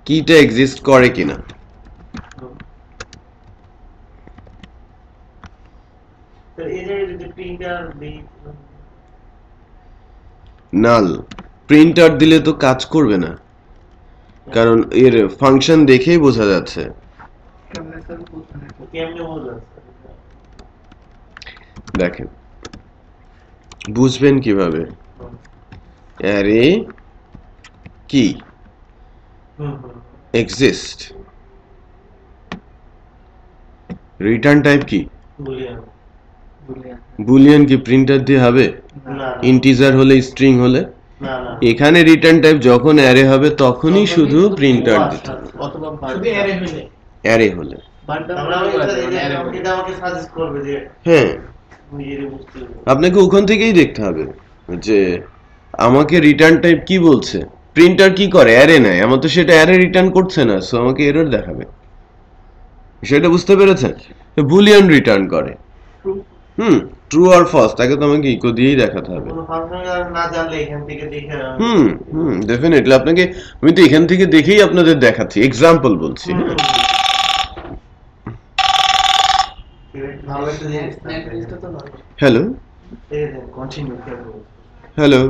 কিটা এক্সিস্ট করে কিনা। নাল প্রিন্টার দিলে তো কাজ করবে না, কারণ এর ফাংশন দেখেই বোঝা যাচ্ছে। দেখেন বুঝবেন কিভাবে, অ্যারে কি এক্সিস্ট, রিটার্ন টাইপ কি বুলিয়ান, কি প্রিন্টার দিয়ে হবে? ইন্টিজার হলে, স্ট্রিং হলে। এখানে রিটার্ন টাইপ যখন অ্যারে হবে তখনই শুধু প্রিন্টার দিতে হবে, অ্যারে হলে। হ্যাঁ, আপনাকে ওখান থেকেই দেখতে হবে যে আমাকে রিটার্ন টাইপ কি বলছে। প্রিন্টার কি করে? অ্যারে নেয়, আমার তো সেটা অ্যারে রিটার্ন করছে না, সো আমাকে এরর দেখাবে। সেটা বুঝতে পেরেছেন? বুলিয়ান রিটার্ন করে, ট্রু আর ফলস, তাকে তো আমাকে ইকো দিয়েই দেখাতে হবে। ডেফিনেটলি আপনাকে, আমি তো এখান থেকে দেখেই আপনাদের দেখাচ্ছি, এক্সাম্পল বলছি। হ্যালো হ্যালো,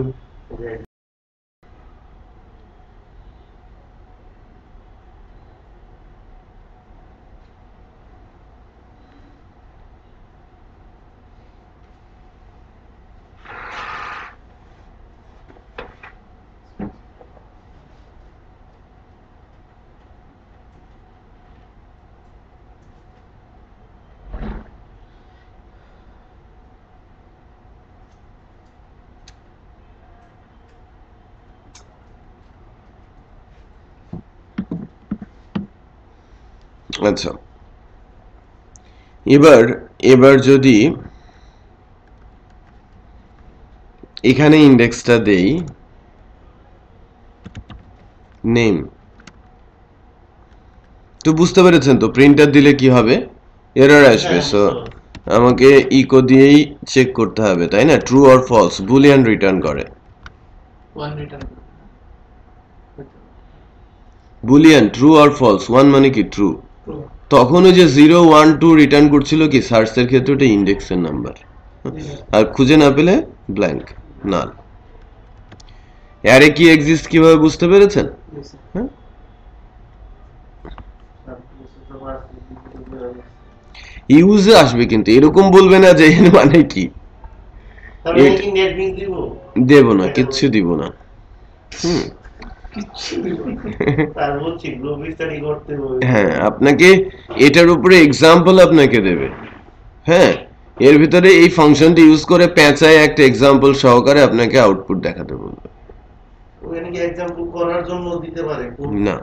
আচ্ছা এবার যদি এখানে ইন্ডেক্সটা দেই নেম, তো বুঝতে পেরেছেন তো প্রিন্টার দিলে কি হবে, এরর আসবে। সো আমাকে ইকো দিয়েই চেক করতে হবে, তাই না? True or false, boolean return করে। বুলিয়ান ট্রু অর ফলস, 1 মানে কি ট্রু, তখন ওই যে 0 1 2 রিটার্ন করছিল কি সার্চের ক্ষেত্রে, ওটা ইন্ডেক্সের নাম্বার, আর খুঁজে না পেলে ব্ল্যাঙ্ক, নাল। অ্যারে কি এক্সিস্ট কিভাবে বুঝতে পেরেছেন? হ্যাঁ, ইউজে আসবে, কিন্তু এরকম বলবে না যে এর মানে কি। দেব না, কিচ্ছু দিব না। হ্যাঁ, আপনাকে এটার উপরে এক্সাম্পল আপনাকে দেবে। হ্যাঁ, এর ভিতরে এই ফাংশনটি ইউজ করে পেঁচায় একটা এক্সাম্পল সহকারে আপনাকে আউটপুট দেখাতে বলবে। ওখানে কি এক্সাম্পল করার জন্য দিতে পারে? না,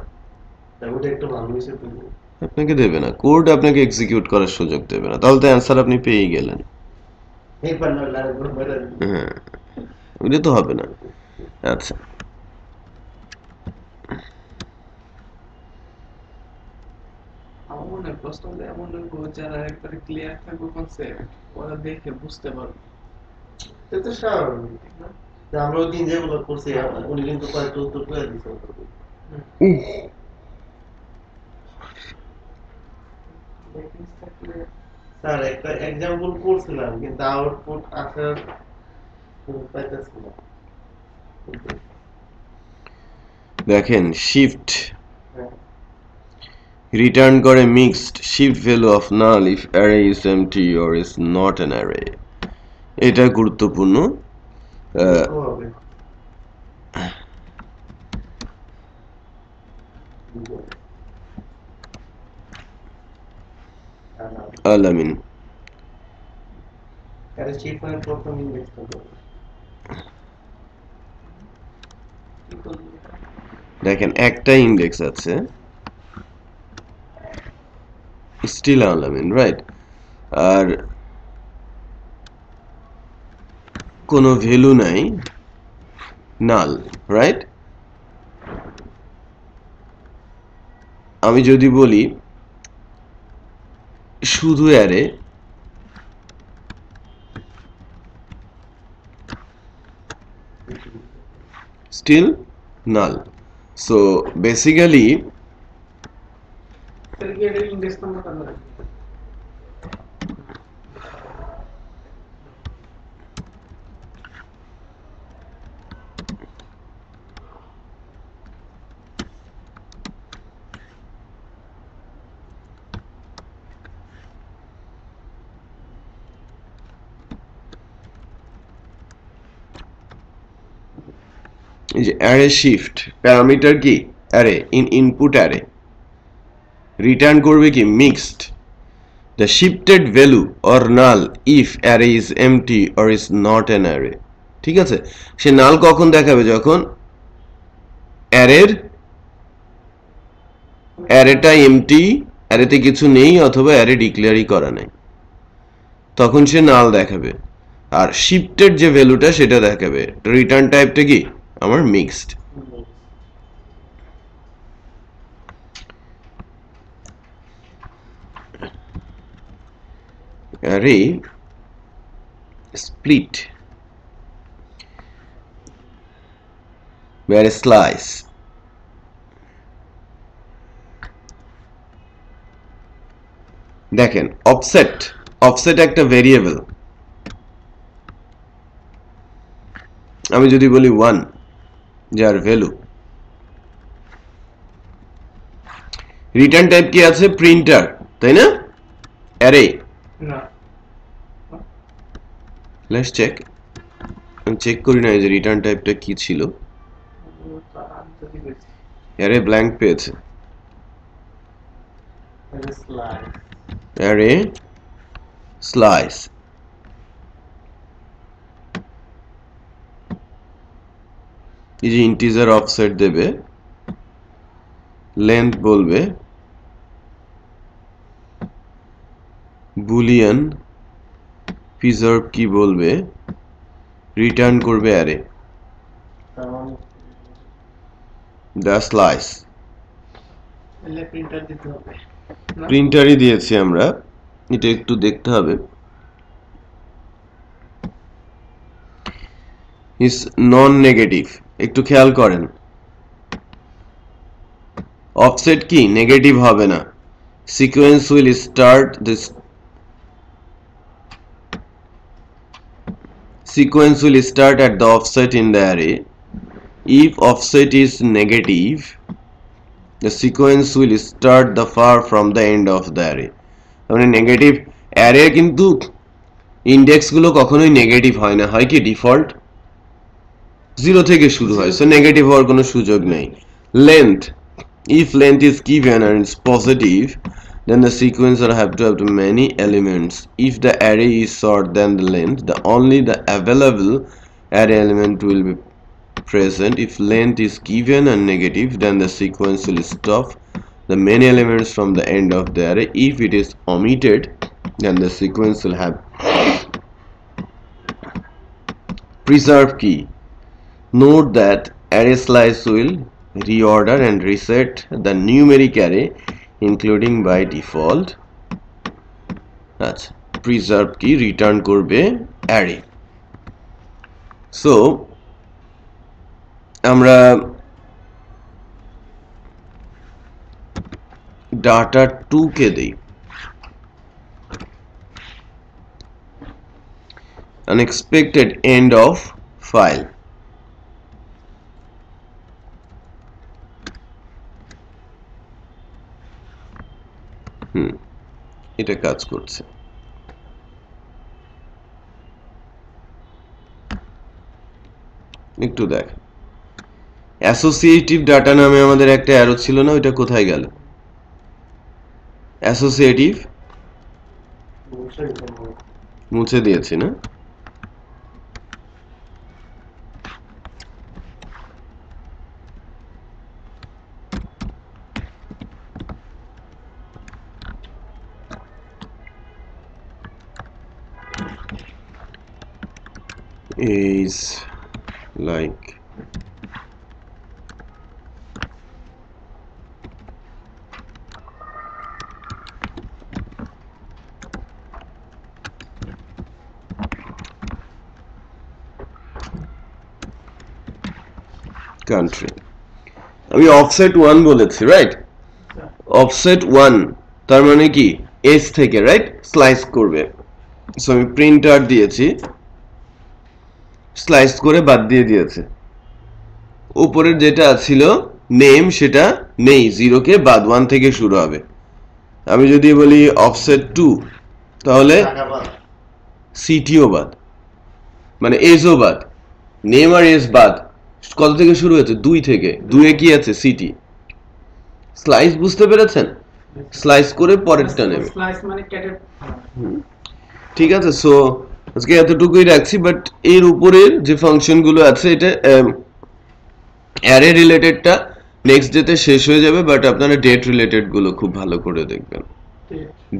ওটা একটু ভালো হিসেবে দেবে, আপনাকে দেবে না, কোড আপনাকে এক্সিকিউট করার সুযোগ দেবে না, তাহলে তো অ্যান্সার আপনি পেয়েই গেলেন। হ্যাঁ, ওটা তো হবে না। আচ্ছা, আমার মনে হয় প্রশ্ন এমন যারা একবারে ক্লিয়ার থাকবে কনসেপ্ট, ওরা দেখে বুঝতে পারবে। এটা তো স্বাভাবিক না? আমরা ওই দিন যেগুলো করছি উনি কিন্তু কয়েকটা উত্তর করে দিচ্ছে। স্যার একটা এক্সাম্পল করছিলাম কিন্তু আউটপুট আসার পাইতেছি না। দেখেন শিফট রিটার্ন করে mixed shift value of null if array is empty or is not an array. এটা গুরুত্বপূর্ণ। আলামিন দেখেন একটা ইন্ডেক্স আছে, স্টিল আনলামিন, রাইট? আর কোনো ভ্যালু নাই, নাল, রাইট? আমি যদি বলি শুধু array, still null. So basically index number কান্না is array shift parameter কি array in input array return করবে কি mixed the shifted value or null if array is empty or is not an array ঠিক আছে সে null কখন দেখাবে যখন arrayটা empty arrayতে কিছু নেই অথবা array ডিক্লেয়ারই করা নাই তখন সে null দেখাবে আর shifted যে ভ্যালুটা সেটা দেখাবে রিটার্ন টাইপটা কি আমার mixed array split where slice দেখেন offset একটা ভেরিয়েবল আমি যদি বলি 1 যার ভ্যালু রিটার্ন টাইপ কি আছে প্রিন্টার তাই না অ্যারে না লেটস চেক আমি চেক করি না যে রিটার্ন টাইপটা কি ছিল অ্যারে ব্ল্যাঙ্ক পেয়েছে অ্যারে স্লাইস এই যে ইন্টিজার অফসেট দেবে লেন্থ বলবে বুলিয়ান প্রিজার্ভ কি বলবে রিটার্ন করবে অ্যারে দ্য স্লাইস প্রিন্টার দিতে হবে প্রিন্টারই দিয়েছি আমরা এটা একটু দেখতে হবে ইজ নন নেগেটিভ একটু খেয়াল করেন অফসেট কি নেগেটিভ হবে না sequence will start this sequence will start at the offset in the array if offset is negative the sequence will start the far from the end of the array মানে negative array কিন্তু index গুলো কখনোই negative হয় না হয় কি default 0 থেকে শুরু হয় সো নেগেটিভ হওয়ার কোনো সুযোগ নেই length if length is given and it's positive then the sequence will have to have many elements if the array is short than the length only the available array element will be present if length is given and negative then the sequence will stop the many elements from the end of the array if it is omitted then the sequence will have preserve key note that array slice will reorder and reset the numeric array including by default preserve key return করবে array so আমরা data 2 কে দেই unexpected end of file এটা কাজ করছে একটু দেখ associative data নামে আমাদের একটা অ্যারো ছিল না ওটা কোথায় গেল অ্যাসোসিয়েটিভ মুছে দিয়েছি না is like country. আমি অফসেট 1 বলেছি, রাইট? অফসেট 1 তার মানে কি এস থেকে, রাইট, স্লাইস করবে। সো আমি প্রিন্টার দিয়েছি, স্লাইস করে বাদ দিয়ে দিয়েছে। উপরের যেটা ছিল নেম সেটা নেই, 0 কে বাদ, 1 থেকে শুরু হবে। আমি যদি বলি অফসেট 2 তাহলে সিটিও বাদ, মানে এসও বাদ, নেম আর এস বাদ। কত থেকে শুরু হয়েছে? 2 থেকে। 2 এ কি আছে? সিটি। স্লাইস বুঝতে পেরেছেন? স্লাইস করে পরেরটা নেবে। স্লাইস মানে কেটে। ঠিক আছে, সো আজকে এতটুকুই রাখছি। বাট এর উপরের যে ফাংশন গুলো আছে, এটা অ্যারে রিলেটেডটা নেক্সট ডেতে শেষ হয়ে যাবে, বাট আপনারা ডেট রিলেটেড গুলো খুব ভালো করে দেখবেন।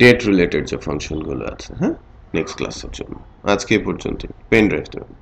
ডেট রিলেটেড যে ফাংশন গুলো আছে, হ্যাঁ, নেক্সট ক্লাসের জন্য। আজকে এই পর্যন্ত। পেন ড্রাইভ দেবেন।